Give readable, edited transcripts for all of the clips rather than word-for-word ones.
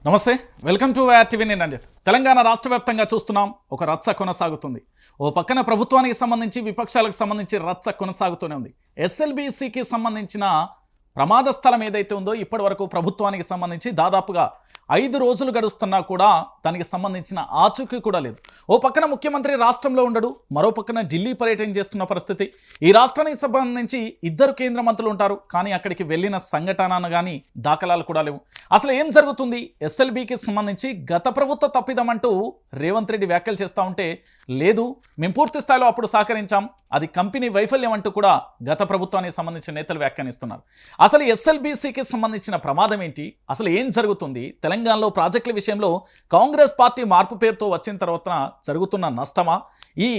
నమస్తే, welcome to YRTV. నేను రంజిత్. తెలంగాణ రాష్ట్ర వ్యాప్తంగా చూస్తున్నాం, ఒక రచ్చ కొనసాగుతుంది. ఓ పక్కన ప్రభుత్వానికి సంబంధించి విపక్షాలకు సంబంధించి రచ్చ కొనసాగుతూనే ఉంది. ఎస్ఎల్బీసీకి సంబంధించిన ప్రమాద స్థలం ఏదైతే ఉందో ఇప్పటి వరకు ప్రభుత్వానికి సంబంధించి దాదాపుగా 5 రోజులు గడుస్తున్నా కూడా దానికి సంబంధించిన ఆచూకీ కూడా లేదు. ఓ పక్కన ముఖ్యమంత్రి రాష్ట్రంలో ఉండడు, మరో పక్కన ఢిల్లీ పర్యటన చేస్తున్న పరిస్థితి. ఈ రాష్ట్రానికి సంబంధించి 2 కేంద్ర మంత్రులు ఉంటారు, కానీ అక్కడికి వెళ్ళిన సంఘటనను కానీ దాఖలాలు కూడా లేవు. అసలు ఏం జరుగుతుంది? ఎస్ఎల్బీకి సంబంధించి గత ప్రభుత్వ తప్పిదమంటూ రేవంత్ రెడ్డి వ్యాఖ్యలు చేస్తూ ఉంటే, లేదు మేము పూర్తి స్థాయిలో అప్పుడు సహకరించాం, అది కంపెనీ వైఫల్యం అంటూ కూడా గత ప్రభుత్వానికి సంబంధించిన నేతలు వ్యాఖ్యానిస్తున్నారు. అసలు ఎస్ఎల్బీసీకి సంబంధించిన ప్రమాదం ఏంటి? అసలు ఏం జరుగుతుంది? తెలంగాణలో ప్రాజెక్టుల విషయంలో కాంగ్రెస్ పార్టీ మార్పు పేరుతో వచ్చిన తర్వాత జరుగుతున్న నష్టమా, ఈ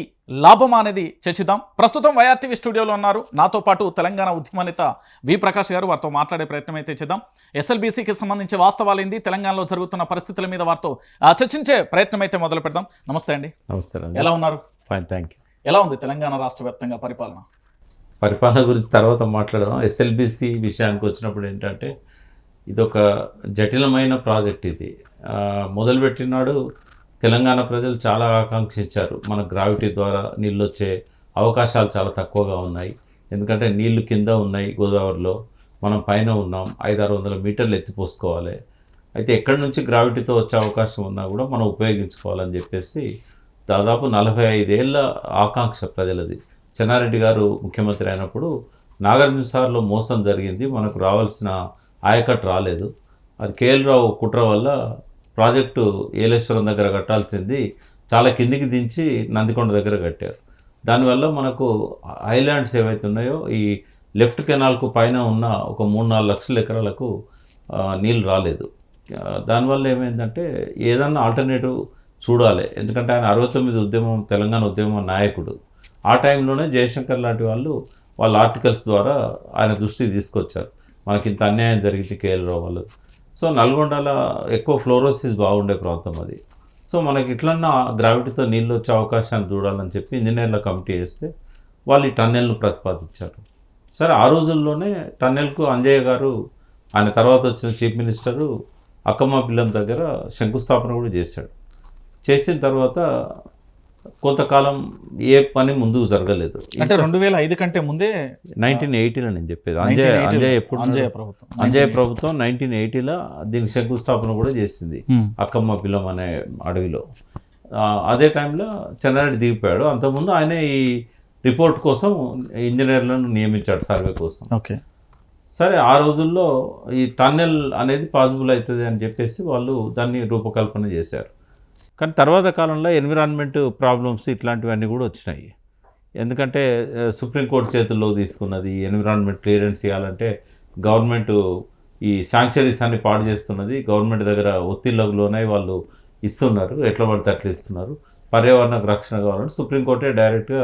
లాభమా అనేది చర్చిద్దాం. ప్రస్తుతం వైఆర్టీవీ స్టూడియోలో ఉన్నారు నాతో పాటు తెలంగాణ ఉద్యమ నేత వి ప్రకాష్ గారు. వారితో మాట్లాడే ప్రయత్నం అయితే చేద్దాం. ఎస్ఎల్బీసీకి సంబంధించి వాస్తవాలు ఏంది, తెలంగాణలో జరుగుతున్న పరిస్థితుల మీద వారితో చర్చించే ప్రయత్నం అయితే మొదలు పెడదాం. నమస్తే అండి. నమస్తే. ఎలా ఉన్నారు? Fine, thank you. ఎలా ఉంది తెలంగాణ రాష్ట్ర వ్యాప్తంగా పరిపాలన గురించి తర్వాత మాట్లాడదాం. ఎస్ఎల్బీసీ విషయానికి వచ్చినప్పుడు ఏంటంటే, ఇదొక జటిలమైన ప్రాజెక్ట్. ఇది మొదలుపెట్టినాడు తెలంగాణ ప్రజలు చాలా ఆకాంక్షించారు. మన గ్రావిటీ ద్వారా నీళ్ళు వచ్చే అవకాశాలు చాలా తక్కువగా ఉన్నాయి. ఎందుకంటే నీళ్లు కింద ఉన్నాయి గోదావరిలో, మనం పైన ఉన్నాం, 500-600 మీటర్లు ఎత్తిపోసుకోవాలి. అయితే ఎక్కడి నుంచి గ్రావిటీతో వచ్చే అవకాశం ఉన్నా కూడా మనం ఉపయోగించుకోవాలని చెప్పేసి దాదాపు 45 ఏళ్ళ ఆకాంక్ష ప్రజలది. చెన్నారెడ్డి గారు ముఖ్యమంత్రి అయినప్పుడు నాగార్జునసాగర్లో మోసం జరిగింది, మనకు రావాల్సిన ఆయకట్టు రాలేదు. అది కేఎల్ రావు కుట్ర వల్ల ప్రాజెక్టు ఏలేశ్వరం దగ్గర కట్టాల్సింది చాలా కిందికి దించి నందికొండ దగ్గర కట్టారు. దానివల్ల మనకు ఐలాండ్స్ ఏవైతే ఉన్నాయో ఈ లెఫ్ట్ కెనాల్కు పైన ఉన్న ఒక 3-4 లక్షల ఎకరాలకు నీళ్ళు రాలేదు. దానివల్ల ఏమైందంటే ఏదన్నా ఆల్టర్నేటివ్ చూడాలి. ఎందుకంటే ఆయన 69 తెలంగాణ ఉద్యమం నాయకుడు. ఆ టైంలోనే జయశంకర్ లాంటి వాళ్ళ ఆర్టికల్స్ ద్వారా ఆయన దృష్టికి తీసుకొచ్చారు, మనకి ఇంత అన్యాయం జరిగింది కేఎల్ రావు వల్ల. సో నల్గొండలో ఎక్కువ ఫ్లోరోసిస్ బాగుండే ప్రాంతం అది. సో మనకి ఇట్లన్నా గ్రావిటీతో నీళ్ళు వచ్చే అవకాశాన్ని చూడాలని చెప్పి ఇంజనీర్ల కమిటీ వేస్తే వాళ్ళు ఈ టన్నెల్ను ప్రతిపాదించారు. సరే, ఆ రోజుల్లోనే టన్నెల్కు అంజయ్య గారు, ఆయన తర్వాత వచ్చిన చీఫ్ మినిస్టరు అక్కమ్మ పిల్లం దగ్గర శంకుస్థాపన కూడా చేశాడు. చేసిన తర్వాత కొంతకాలం ఏ పని ముందుకు జరగలేదు. అంటే 2005 కంటే ముందే 1980లో నేను చెప్పేది. అంజయ్య ప్రభుత్వం 1980లో దీనికి శంకుస్థాపన కూడా చేసింది అక్కమ్మ పిల్లం అనే అడవిలో. అదే టైంలో చెన్నారెడ్డి దిగిపోయాడు. అంతకుముందు ఆయన ఈ రిపోర్ట్ కోసం ఇంజనీర్లను నియమించాడు సర్వే కోసం. ఓకే, సరే, ఆ రోజుల్లో ఈ టన్నెల్ అనేది పాసిబుల్ అవుతుంది అని చెప్పేసి వాళ్ళు దాన్ని రూపకల్పన చేశారు. కానీ తర్వాత కాలంలో ఎన్విరాన్మెంట్ ప్రాబ్లమ్స్ ఇట్లాంటివన్నీ కూడా వచ్చినాయి. ఎందుకంటే సుప్రీంకోర్టు చేతుల్లో తీసుకున్నది ఎన్విరాన్మెంట్ క్లియరెన్స్ ఇవ్వాలంటే గవర్నమెంట్ ఈ శాంక్చరీస్ అన్ని పాడు చేస్తున్నది. గవర్నమెంట్ దగ్గర ఒత్తిళ్ళకు లోనై వాళ్ళు ఇస్తున్నారు, ఎట్లా పడితే అట్లా ఇస్తున్నారు. పర్యావరణ రక్షణ కావాలంటే సుప్రీంకోర్టే డైరెక్ట్గా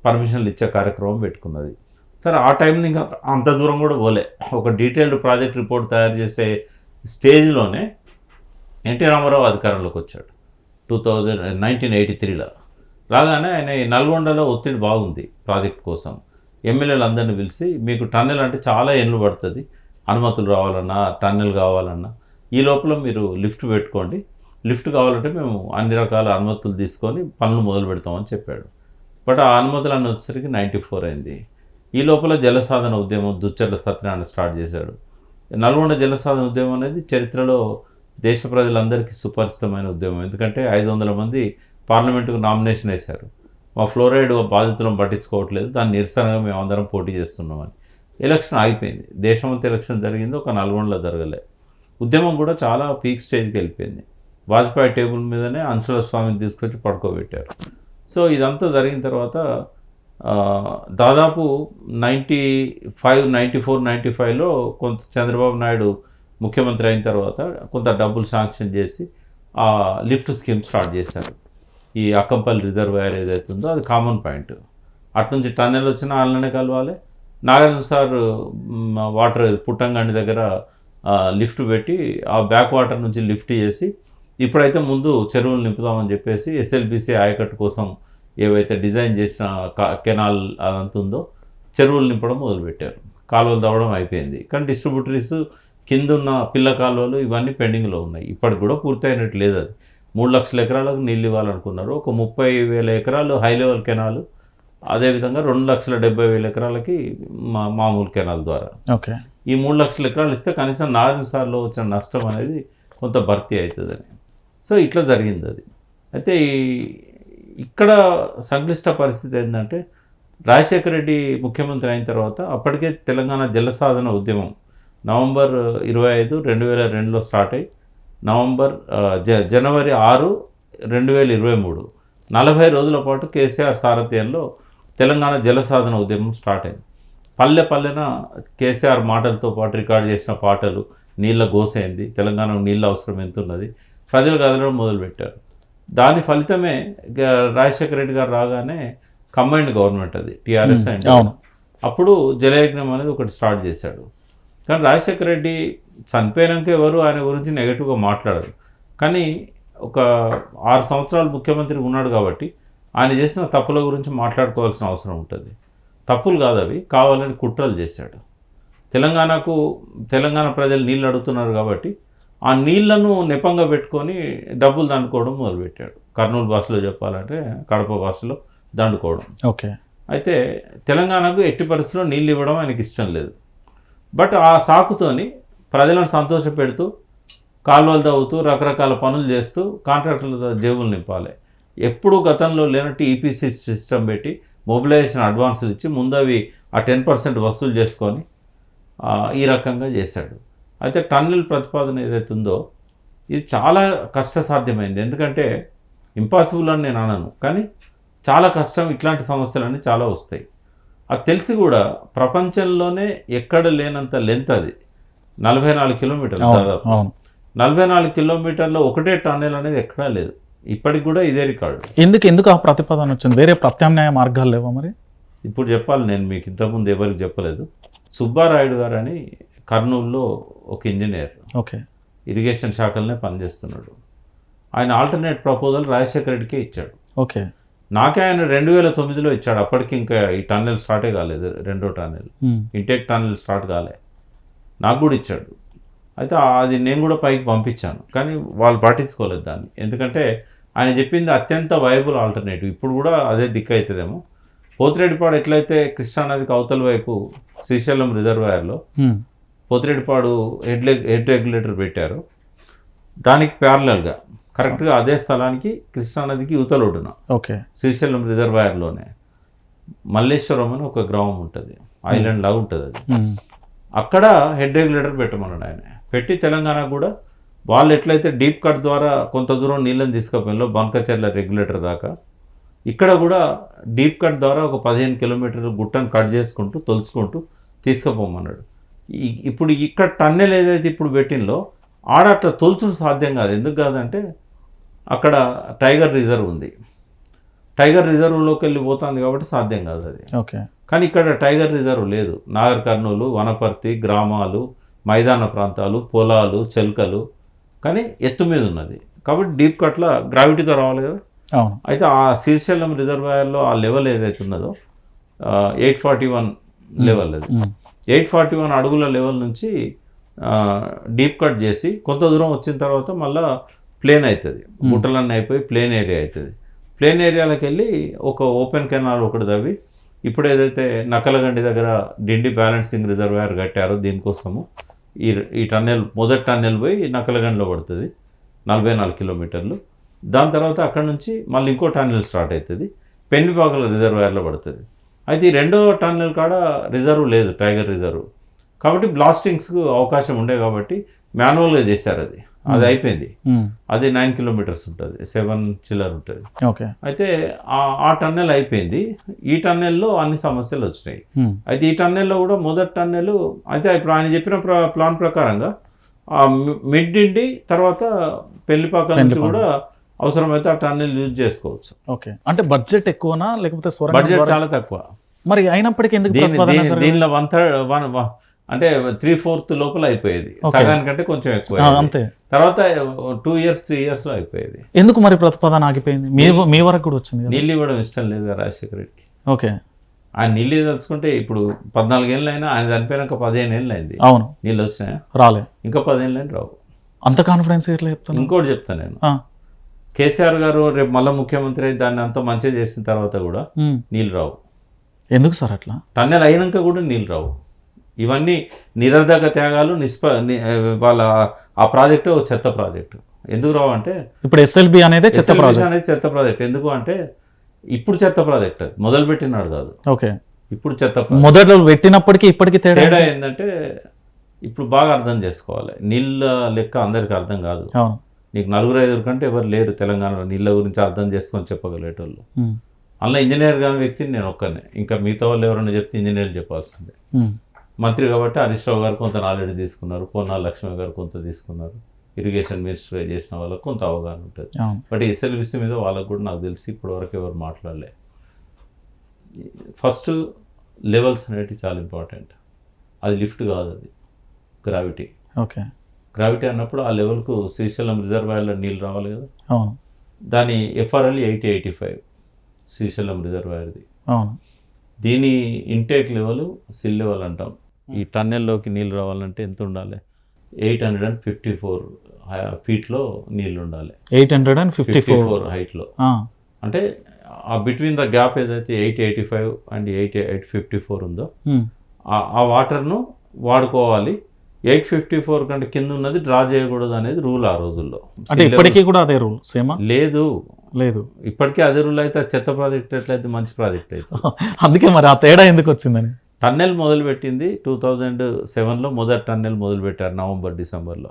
పర్మిషన్లు ఇచ్చే కార్యక్రమం పెట్టుకున్నది. సరే, ఆ టైంలో ఇంకా అంత దూరం కూడా పోలే. ఒక డీటెయిల్డ్ ప్రాజెక్ట్ రిపోర్ట్ తయారు చేసే స్టేజ్లోనే ఎన్టీ రామారావు అధికారంలోకి వచ్చాడు 1983లో. రాగానే ఆయన నల్గొండలో ఒత్తిడి బాగుంది ప్రాజెక్ట్ కోసం. ఎమ్మెల్యేలు అందరినీ పిలిచి, మీకు టన్నెల్ అంటే చాలా ఏళ్ళు పడుతుంది, అనుమతులు రావాలన్నా టన్నెల్ కావాలన్నా, ఈ లోపల మీరు లిఫ్ట్ పెట్టుకోండి, లిఫ్ట్ కావాలంటే మేము అన్ని రకాల అనుమతులు తీసుకొని పనులు మొదలు పెడతామని చెప్పాడు. బట్ ఆ అనుమతులు అన్నీ వచ్చేసరికి 94 అయింది. ఈ లోపల జలసాధన ఉద్యమం దుచ్చర్ల సత్యనారాయణ స్టార్ట్ చేశాడు. నల్గొండ జలసాధన ఉద్యమం అనేది చరిత్రలో దేశ ప్రజలందరికీ సుపరిచితమైన ఉద్యమం. ఎందుకంటే 500 మంది పార్లమెంటుకు నామినేషన్ వేశారు, మా ఫ్లోరైడ్ బాధితులను పట్టించుకోవట్లేదు, దాని నిరసనగా మేము అందరం పోటీ చేస్తున్నామని. ఎలక్షన్ ఆగిపోయింది. దేశమంతా ఎలక్షన్ జరిగింది, ఒక నల్గొండలో జరగలే. ఉద్యమం కూడా చాలా పీక్ స్టేజ్కి వెళ్ళిపోయింది. వాజ్పేయి టేబుల్ మీదనే అంశుల స్వామిని తీసుకొచ్చి పడుకోబెట్టారు. సో ఇదంతా జరిగిన తర్వాత దాదాపు 94-95లో కొంత చంద్రబాబు నాయుడు ముఖ్యమంత్రి అయిన తర్వాత కొంత డబ్బులు శాంక్షన్ చేసి ఆ లిఫ్ట్ స్కీమ్ స్టార్ట్ చేశారు. ఈ అక్కంపల్లి రిజర్వాయర్ ఏదైతే ఉందో అది కామన్ పాయింట్. అట్నుంచి టన్నెల్ వచ్చినా వాళ్ళనే కలవాలి. నాగార్జున సార్ వాటర్ పుట్టంగాండి దగ్గర లిఫ్ట్ పెట్టి ఆ బ్యాక్ వాటర్ నుంచి లిఫ్ట్ చేసి ఇప్పుడైతే ముందు చెరువులు నింపుదామని చెప్పేసి ఎస్ఎల్బీసీ ఆయకట్టు కోసం ఏవైతే డిజైన్ చేసిన కెనాల్ అదంతా ఉందో చెరువులు నింపడం మొదలుపెట్టారు. కాలువలు తవ్వడం అయిపోయింది. కానీ డిస్ట్రిబ్యూటరీస్ కిందున్న పిల్ల కాలువలు ఇవన్నీ పెండింగ్లో ఉన్నాయి. ఇప్పటికి కూడా పూర్తయినట్టు లేదు. అది 3 లక్షల ఎకరాలకు నీళ్ళు ఇవ్వాలనుకున్నారు. ఒక 30,000 ఎకరాలు హై లెవెల్ కెనాలు, అదేవిధంగా 2,70,000 ఎకరాలకి మామూలు కెనాల్ ద్వారా. ఓకే, ఈ 3 లక్షల ఎకరాలు ఇస్తే కనీసం 4 సార్లు వచ్చిన నష్టం అనేది కొంత భర్తీ అవుతుందని. సో ఇట్లా జరిగింది అది. అయితే ఇక్కడ సంక్లిష్ట పరిస్థితి ఏంటంటే, రాజశేఖర రెడ్డి ముఖ్యమంత్రి అయిన తర్వాత అప్పటికే తెలంగాణ జలసాధన ఉద్యమం నవంబర్ 25, 2002లో స్టార్ట్ అయ్యి జనవరి 6, 2023 40 రోజుల పాటు కేసీఆర్ సారథ్యంలో తెలంగాణ జలసాధన ఉద్యమం స్టార్ట్ అయింది. పల్లె పల్లెన కేసీఆర్ మాటలతో పాటు రికార్డ్ చేసిన పాటలు, నీళ్ళ గోసైంది, తెలంగాణకు నీళ్ళ అవసరం ఎంత ఉన్నది, ప్రజలు కదలడం మొదలుపెట్టారు. దాని ఫలితమే రాజశేఖర రెడ్డి గారు రాగానే కంబైన్డ్ గవర్నమెంట్ అది టీఆర్ఎస్ అండ్ అప్పుడు జలయజ్ఞం అనేది ఒకటి స్టార్ట్ చేశాడు. కానీ రాజశేఖర రెడ్డి చనిపోయాక ఎవరు ఆయన గురించి నెగటివ్గా మాట్లాడరు. కానీ ఒక 6 సంవత్సరాలు ముఖ్యమంత్రి ఉన్నాడు కాబట్టి ఆయన చేసిన తప్పుల గురించి మాట్లాడుకోవాల్సిన అవసరం ఉంటుంది. తప్పులు కాదు అవి, కావాలని కుట్రలు చేశాడు. తెలంగాణ ప్రజలు నీళ్ళు అడుగుతున్నారు కాబట్టి ఆ నీళ్లను నెపంగా పెట్టుకొని డబ్బులు దండుకోవడం మొదలుపెట్టాడు. కర్నూలు భాషలో చెప్పాలంటే కడప భాషలో దండుకోవడం. ఓకే, అయితే తెలంగాణకు ఎట్టి పరిస్థితుల్లో నీళ్ళు ఇవ్వడం ఆయనకి ఇష్టం లేదు. బట్ ఆ సాకుతోని ప్రజలను సంతోషపెడుతూ కాలువలు తవ్వుతూ రకరకాల పనులు చేస్తూ కాంట్రాక్టర్ల జేబులు నింపాలి. ఎప్పుడు గతంలో లేనట్టు ఈపీసీ సిస్టమ్ పెట్టి మొబిలైజేషన్ అడ్వాన్సులు ఇచ్చి ముందు అవి ఆ 10% వసూలు చేసుకొని ఈ రకంగా చేశాడు. అయితే టన్నెల్ ప్రతిపాదన ఏదైతే ఉందో ఇది చాలా కష్టసాధ్యమైంది. ఎందుకంటే ఇంపాసిబుల్ అని నేను అనను, కానీ చాలా కష్టం. ఇట్లాంటి సమస్యలన్నీ చాలా వస్తాయి. అది తెలిసి కూడా ప్రపంచంలోనే ఎక్కడ లేనంత లెంత్ అది 44 కిలోమీటర్లు, దాదాపు 44 కిలోమీటర్ల ఒకటే టన్నెల్ అనేది ఎక్కడా లేదు. ఇప్పటికి కూడా ఇదే రికార్డు. ఎందుకు ఆ ప్రతిపాదన వచ్చింది? వేరే ప్రత్యామ్నాయ మార్గాలు లేవా మరి? ఇప్పుడు చెప్పాలి, నేను మీకు ఇంతకుముందు ఎవరికి చెప్పలేదు. సుబ్బారాయుడు గారు అని కర్నూలులో ఒక ఇంజనీర్, ఓకే, ఇరిగేషన్ శాఖలనే పనిచేస్తున్నాడు. ఆయన ఆల్టర్నేట్ ప్రపోజల్ రాజశేఖర రెడ్డికే ఇచ్చాడు. ఓకే, నాకే ఆయన 2009లో ఇచ్చాడు. అప్పటికి ఇంకా ఈ టన్నెల్ స్టార్టే కాలేదు, రెండో టన్నెల్, ఇంటేక్ టన్నెల్ స్టార్ట్ కాలే. నాకు కూడా ఇచ్చాడు. అయితే అది నేను కూడా పైకి పంపించాను, కానీ వాళ్ళు పట్టించుకోలేదు దాన్ని. ఎందుకంటే ఆయన చెప్పింది అత్యంత వైబుల్ ఆల్టర్నేటివ్. ఇప్పుడు కూడా అదే దిక్కు అవుతుందేమో. పోతిరెడ్డిపాడు ఎట్లయితే కృష్ణానదికి అవతల వైపు శ్రీశైలం రిజర్వాయర్లో పోతిరెడ్డిపాడు హెడ్ రెగ్యులేటర్ పెట్టారు, దానికి ప్యారలల్గా కరెక్ట్గా అదే స్థలానికి కృష్ణానదికి యువతల ఒడ్డున ఓకే, శ్రీశైలం రిజర్వాయర్లోనే మల్లేశ్వరం అని ఒక గ్రామం ఉంటుంది, ఐలాండ్ లాగా ఉంటుంది అది. అక్కడ హెడ్ రెగ్యులేటర్ పెట్టమన్నాడు ఆయన. పెట్టి తెలంగాణకు కూడా వాళ్ళు ఎట్లయితే డీప్ కట్ ద్వారా కొంత దూరం నీళ్ళని తీసుకుపోయినలో బంకచర్ల రెగ్యులేటర్ దాకా, ఇక్కడ కూడా డీప్ కట్ ద్వారా ఒక 15 కిలోమీటర్ల గుట్టను కట్ చేసుకుంటూ తొలుచుకుంటూ తీసుకుపోమన్నాడు. ఇప్పుడు ఇక్కడ టన్నెల్ ఏదైతే ఇప్పుడు పెట్టినలో ఆడ అట్లా తొలుచుడు సాధ్యం కాదు. ఎందుకు కాదంటే అక్కడ టైగర్ రిజర్వ్ ఉంది. టైగర్ రిజర్వ్లోకి వెళ్ళి పోతుంది కాబట్టి సాధ్యం కాదు అది. ఓకే, కానీ ఇక్కడ టైగర్ రిజర్వ్ లేదు. నాగర్ కర్నూలు, వనపర్తి గ్రామాలు, మైదాన ప్రాంతాలు, పొలాలు, చెల్కలు, కానీ ఎత్తు మీద ఉన్నది కాబట్టి డీప్ కట్ల గ్రావిటీతో రావాలి కదా. అయితే ఆ శ్రీశైలం రిజర్వాయర్లో ఆ లెవెల్ ఏదైతే ఉన్నదో 841 లెవెల్, అది 841 అడుగుల లెవెల్ నుంచి డీప్ కట్ చేసి కొంత దూరం వచ్చిన తర్వాత మళ్ళీ ప్లేన్ అవుతుంది, గుట్టలన్నీ అయిపోయి ప్లేన్ ఏరియా అవుతుంది. ప్లేన్ ఏరియాలకు వెళ్ళి ఒక ఓపెన్ కెనాల్ ఒకటి తవ్వి ఇప్పుడు ఏదైతే నకలగండి దగ్గర డిండి బ్యాలెన్సింగ్ రిజర్వాయర్ కట్టారో దీనికోసము ఈ టన్నెల్, మొదటి టన్నెల్ పోయి నకలగండిలో పడుతుంది 44 కిలోమీటర్లు. దాని తర్వాత అక్కడ నుంచి మళ్ళీ ఇంకో టన్నెల్ స్టార్ట్ అవుతుంది, పెన్నిపాకల రిజర్వాయర్లో పడుతుంది. అయితే ఈ రెండో టన్నెల్ కాడ రిజర్వ్ లేదు, టైగర్ రిజర్వ్, కాబట్టి బ్లాస్టింగ్స్కు అవకాశం ఉండే కాబట్టి మాన్యువల్గా చేశారు. అది అయిపోయింది. అది 9 కిలోమీటర్స్ ఉంటుంది, 7 చిల్లర్ ఉంటుంది. ఓకే, అయితే ఆ టన్నెల్ అయిపోయింది. ఈ టన్నెల్లో అన్ని సమస్యలు వచ్చినాయి. అయితే ఈ టన్నెల్లో కూడా మొదటి టన్నెల్ అయితే ఇప్పుడు ఆయన చెప్పిన ప్లాన్ ప్రకారంగా మిడ్డిండి తర్వాత పెళ్లిపాక నుంచి కూడా అవసరమైతే ఆ టన్నెల్ యూజ్ చేసుకోవచ్చు. ఓకే, అంటే బడ్జెట్ ఎక్కువనా లేకపోతే బడ్జెట్ చాలా తక్కువ. మరి అయినప్పటికీ ఎందుకు దీనిలో 1/3 అంటే 3/4 లోపల అయిపోయేది, సగానికంటే కొంచెం ఎక్కువ. అంతే, తర్వాత 2 years 3 yearsలో అయిపోయేది. ఎందుకు మరి ప్రతిపాదన ఆగిపోయింది? మీ వరకు కూడా వచ్చింది. నీళ్ళు ఇవ్వడం ఇష్టం లేదు రాజశేఖర రెడ్డికి. ఓకే, ఆయన నీళ్ళు తలుచుకుంటే ఇప్పుడు 14 ఏళ్ళు అయినా ఆయన చనిపోయినాక 15 ఏళ్ళు అయింది. అవును, నీళ్ళు వచ్చినాయా? రాలే. ఇంకా 15 ఏళ్ళు రావు. అంత కాన్ఫిడెన్స్ ఎట్లా చెప్తాను? ఇంకోటి చెప్తాను నేను, కేసీఆర్ గారు రేపు మళ్ళీ ముఖ్యమంత్రి అయి దాన్ని అంతా మంచిగా చేసిన తర్వాత కూడా నీళ్ళు రావు. ఎందుకు సార్ అట్లా? టన్నెల్ అయినాక కూడా నీళ్ళు రావు. ఇవన్నీ నిరర్ధక త్యాగాలు. వాళ్ళ ఆ ప్రాజెక్టు ఒక చెత్త ప్రాజెక్టు. ఎందుకు రావు అంటే ఇప్పుడు ఎస్ఎల్బి అనేది చెత్త ప్రాజెక్ట్. అనేది చెత్త ప్రాజెక్ట్. ఎందుకు అంటే ఇప్పుడు చెత్త ప్రాజెక్ట్ మొదలు పెట్టినాడు కాదు. ఓకే, ఇప్పుడు చెత్త మొదట్లో పెట్టినప్పటికీ ఇప్పటికీ తేడా ఏంటంటే ఇప్పుడు బాగా అర్థం చేసుకోవాలి. నీళ్ళ లెక్క అందరికీ అర్థం కాదు. నీకు 4-5 కంటే ఎవరు లేరు తెలంగాణలో నీళ్ళ గురించి అర్థం చేసుకొని చెప్పగలేటోళ్ళు. అందులో ఇంజనీర్ కాని వ్యక్తిని నేను ఒక్కనే, ఇంకా మిగతా వాళ్ళు ఎవరైనా చెప్తే ఇంజనీర్లు చెప్పాల్సిందే. మంత్రి కాబట్టి హరీష్ రావు గారు కొంత నాలెడ్జ్ తీసుకున్నారు, పొన్నాల లక్ష్మి గారు కొంత తీసుకున్నారు, ఇరిగేషన్ మినిస్టర్ చేసిన వాళ్ళకు కొంత అవగాహన ఉంటుంది. బట్ ఎస్ఎల్బిసి మీద వాళ్ళకు కూడా నాకు తెలిసి ఇప్పటివరకు ఎవరు మాట్లాడలే. ఫస్ట్ లెవెల్స్ అనేవి చాలా ఇంపార్టెంట్. అది లిఫ్ట్ కాదు, అది గ్రావిటీ. ఓకే, గ్రావిటీ అన్నప్పుడు ఆ లెవెల్కు శ్రీశైలం రిజర్వాయర్లో నీళ్ళు రావాలి కదా. దాని ఎఫ్ఆర్ఎల్ 80-85 శ్రీశైలం రిజర్వాయర్ది. దీని ఇంటేక్ లెవెల్ సిల్ లెవెల్ అంటాం. ఈ టన్నెల్లోకి నీళ్ళు రావాలంటే ఎంత ఉండాలి? 854 ఫీట్లో నీళ్ళు ఉండాలి. 854 హైట్లో. అంటే ఆ బిట్వీన్ ద గ్యాప్ ఏదైతే 885 అండ్ 854 ఉందో ఆ వాటర్ను వాడుకోవాలి. 854 కంటే కింద ఉన్నది డ్రా చేయకూడదు అనేది రూల్ ఆ రోజుల్లో. అంటే ఇప్పటికీ కూడా అదే రూల్ సేమా? లేదు, ఇప్పటికీ అదే రూల్. అయితే చెత్త ప్రాజెక్ట్ ఎట్లయితే మంచి ప్రాజెక్ట్ అయితే అందుకే మరి ఆ తేడా ఎందుకు వచ్చిందని. టన్నెల్ మొదలుపెట్టింది 2007లో. మొదటి టన్నెల్ మొదలుపెట్టారు November-Decemberలో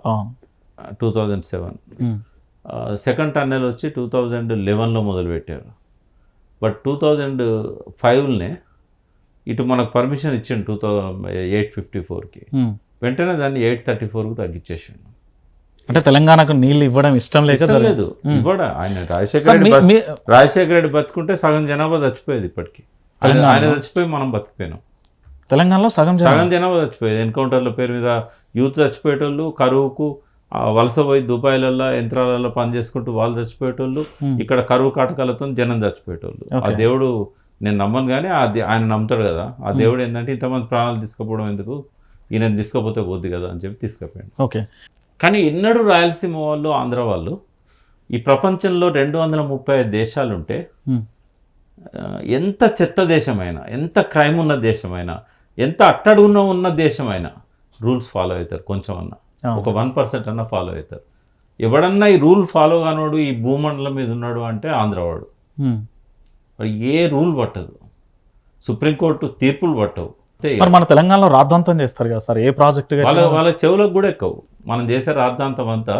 2007. సెకండ్ టన్నెల్ వచ్చి 2011లో మొదలుపెట్టారు. బట్ 2005 ఇటు మనకు పర్మిషన్ ఇచ్చిండు 854కి. వెంటనే దాన్ని 834కు తగ్గించేసిండు. అంటే తెలంగాణకు నీళ్ళు ఇవ్వడం ఇష్టం లేదు. ఇవ్వడం ఆయన రాజశేఖర రెడ్డి బతుకుంటే సగం జనాభా చచ్చిపోయేది. ఇప్పటికీ ఆయన చచ్చిపోయి మనం బతికిపోయినాం. తెలంగాణలో సగం జనాభా చచ్చిపోయేది. ఎన్కౌంటర్ల పేరు మీద యూత్ చచ్చిపోయేటోళ్ళు, కరువుకు వలస పోయి దుబాయ్లలో యంత్రాలలో పనిచేసుకుంటూ వాళ్ళు చచ్చిపోయేటోళ్ళు, ఇక్కడ కరువు కాటకాలతో జనం చచ్చిపోయేటోళ్ళు. ఆ దేవుడు నేను నమ్మను కానీ ఆయన నమ్ముతాడు కదా. ఆ దేవుడు ఏంటంటే ఇంతమంది ప్రాణాలు తీసుకుపోవడం ఎందుకు, ఈయన తీసుకపోతే పోద్ది కదా అని చెప్పి తీసుకుపోయాడు. ఓకే, కానీ ఎన్నడూ రాయలసీమ వాళ్ళు, ఆంధ్ర వాళ్ళు ఈ ప్రపంచంలో 235 దేశాలుంటే ఎంత చెత్త దేశమైనా, ఎంత క్రైమ్ ఉన్న దేశమైనా, ఎంత అట్టడుగున ఉన్న దేశమైనా రూల్స్ ఫాలో అవుతారు. కొంచెం అన్నా, ఒక 1% అన్నా ఫాలో అవుతారు. ఎవడన్నా ఈ రూల్ ఫాలో కానోడు ఈ భూమండలం మీద ఉన్నాడు అంటే ఆంధ్రవాడు. ఏ రూల్ పట్టదు, సుప్రీంకోర్టు తీర్పులు పట్టవు. మన తెలంగాణలో రాద్ధాంతం చేస్తారు కదా సార్, ఏ ప్రాజెక్టు వాళ్ళ చెవులకు కూడా ఎక్కవు. మనం చేసే రాద్ధాంతం అంతా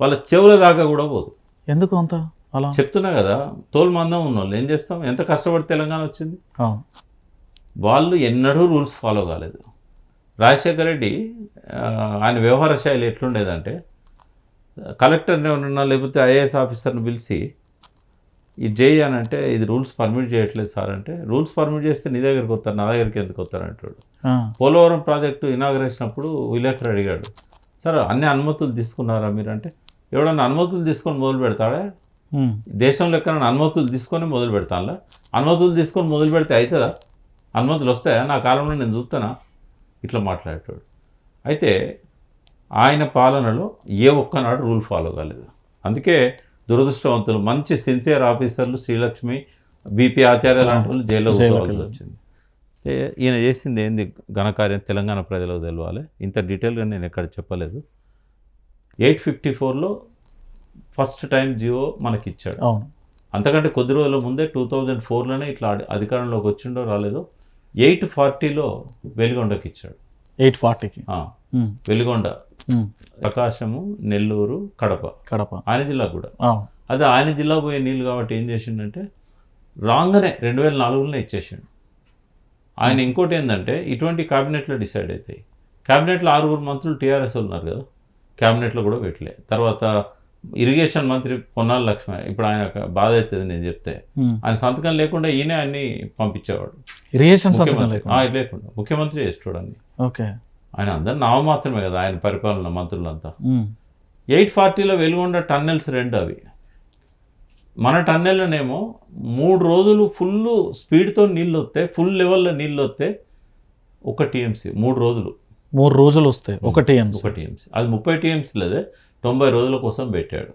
వాళ్ళ చెవుల దాకా కూడా పోదు. ఎందుకు అంత అలా చెప్తున్నా కదా. తోలు మందం ఉన్నోళ్ళు ఏం చేస్తాం, ఎంత కష్టపడి తెలంగాణ వచ్చింది. వాళ్ళు ఎన్నడూ రూల్స్ ఫాలో కాలేదు. రాజశేఖర రెడ్డి ఆయన వ్యవహార శైలి ఎట్లుండేదంటే, కలెక్టర్ని ఎవరన్నా లేకపోతే ఐఏఎస్ ఆఫీసర్ని పిలిచి ఇది చేయి అని అంటే, ఇది రూల్స్ పర్మిట్ చేయట్లేదు సార్ అంటే, రూల్స్ పర్మిట్ చేస్తే నీ దగ్గరికి వస్తారు, నా దగ్గరికి ఎందుకు వస్తారు అంటాడు. పోలవరం ప్రాజెక్టు ఇనాగరేషన్ అప్పుడు విలేకరు అడిగాడు, సార్ అన్ని అనుమతులు తీసుకున్నారా మీరు అంటే, ఎవడన్నా అనుమతులు తీసుకొని మొదలు పెడతాడా? దేశంలో ఎక్కడన్నా అనుమతులు తీసుకొని మొదలు పెడతానులా? అనుమతులు తీసుకొని మొదలు పెడితే అవుతుందా? అనుమతులు వస్తాయా? నా కాలంలో నేను చూస్తానా? ఇట్లా మాట్లాడేటాడు. అయితే ఆయన పాలనలో ఏ ఒక్కనాడు రూల్ ఫాలో కాలేదు. అందుకే దురదృష్టవంతులు మంచి సిన్సియర్ ఆఫీసర్లు శ్రీలక్ష్మి, బీపీ ఆచార్య లాంటి వాళ్ళు జైల్లో కూర్చోవాల్సి వచ్చింది. ఈయన చేసింది ఏంది ఘనకార్యం తెలంగాణ ప్రజలకు తెలవాలి. ఇంత డీటెయిల్గా నేను ఎక్కడ చెప్పలేదు. 854లో ఫస్ట్ టైం జియో మనకి ఇచ్చాడు. అంతకంటే కొద్ది రోజుల ముందే 2004లోనే ఇట్లా అధికారంలోకి వచ్చిండో రాలేదో 840లో వెలిగొండకి ఇచ్చాడు. 840కి వెలిగొండ, ప్రకాశము, నెల్లూరు, కడప ఆయన జిల్లా కూడా. అదే ఆయన జిల్లా పోయే నీళ్ళు కాబట్టి ఏం చేసిండంటే రాగానే 2004లోనే ఇచ్చేసిండు. ఆయన ఇంకోటి ఏంటంటే ఇటువంటి క్యాబినెట్లో డిసైడ్ అవుతాయి. క్యాబినెట్లో 6 మంత్రులు టీఆర్ఎస్ ఉన్నారు కదా, క్యాబినెట్లో కూడా పెట్టలే. తర్వాత ఇరిగేషన్ మంత్రి పొన్నాల లక్ష్మి, ఇప్పుడు ఆయన బాధ అవుతుంది నేను చెప్తే, ఆయన సంతకం లేకుండా ఈయనే అన్ని పంపించేవాడు. ఇరిగేషన్ లేకుండా ముఖ్యమంత్రి చేసేవాడు అన్ని. ఓకే, ఆయన అందరు నామమాత్రమే కదా ఆయన పరిపాలన మంత్రులంతా. 840లో వెలుగొండ టన్నెల్స్ 2 అవి మన టన్నెల్లోనేమో 3 రోజులు ఫుల్ స్పీడ్తో నీళ్ళు వస్తే, ఫుల్ లెవెల్లో నీళ్ళు వస్తే 1 టీఎంసీ 3 రోజులు. 3 రోజులు వస్తాయి 1 టీఎంసీ. 1 టీఎంసీ అది 30 టీఎంసీ లేదే 90 రోజుల కోసం పెట్టాడు.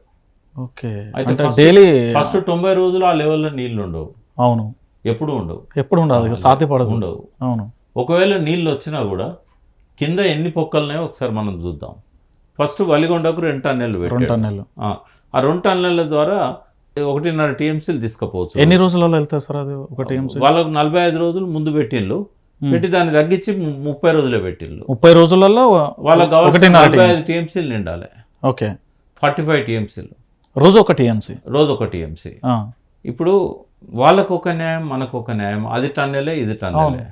ఓకే. అయితే డైలీ ఫస్ట్ 90 రోజులు ఆ లెవెల్లో నీళ్ళు ఉండవు. అవును, ఎప్పుడు ఉండవు. ఎప్పుడు ఉండదు, సాధ్యపడదు. ఉండవు. అవును. ఒకవేళ నీళ్ళు వచ్చినా కూడా కింద ఎన్ని పొక్కలున్నాయో ఒకసారి మనం చూద్దాం. ఫస్ట్ వలిగొండకు 2 టన్నెళ్ళు 2 పెట్టాడు. టన్నులు. ఆ 2 టన్నెల ద్వారా 1.5 టీఎంసీలు తీసుకుపోవచ్చు. ఎన్ని రోజులలో వెళ్తాయి సార్ అది 1 టీఎంసీ? వాళ్ళకు 45 రోజులు ముందు పెట్టిండ్రు, పెట్టి దాన్ని తగ్గించి 30 రోజులే పెట్టిండ్రు. 30 రోజులలో వాళ్ళకి కావాల్సిన 45 టీఎంసీలు నిండాలి. ఓకే. 45 టీఎంసీలు రోజు 1 టీఎంసీ. రోజు 1 టీఎంసీ. ఇప్పుడు వాళ్ళకు ఒక న్యాయం, మనకు ఒక న్యాయం. అది టన్నెలే, ఇది టన్నెలే.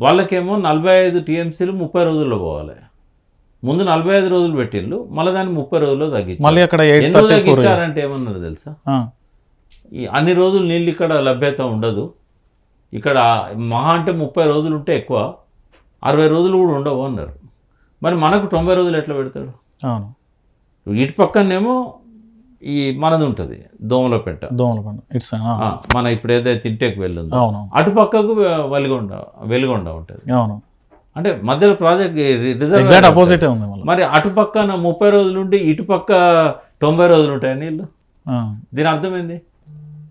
వాళ్ళకేమో 45 టీఎంసీలు 30 రోజుల్లో పోవాలి. ముందు 45 రోజులు పెట్టిండ్రు, మళ్ళీ దాన్ని 30 రోజుల్లో తగ్గించారు. మళ్ళీ అక్కడ ఎందుకు తగ్గించారంటే ఏమన్నారు తెలుసా? ఈ అన్ని రోజులు నీళ్ళు ఇక్కడ లభ్యత ఉండదు. ఇక్కడ మహా అంటే 30 రోజులు ఉంటే ఎక్కువ, 60 రోజులు కూడా ఉండవు అన్నారు. మరి మనకు 90 రోజులు ఎట్లా పెడతాడు? అవును. ఇటు పక్కనేమో ఈ మనది ఉంటుంది దోమలపేట, మన ఇప్పుడు ఏదైతే ఇంటేకి వెళ్ళుందో అటు పక్కకు వెలుగొండ ఉంటుంది. అవును. అంటే మధ్యలో ప్రాజెక్ట్ రిజర్వ్ అపోజిట్ ఉంది. మరి అటు పక్కన 30 రోజులు ఉంటే ఇటు పక్క 90 రోజులు ఉంటాయి నీళ్ళు. దీని అర్థమైంది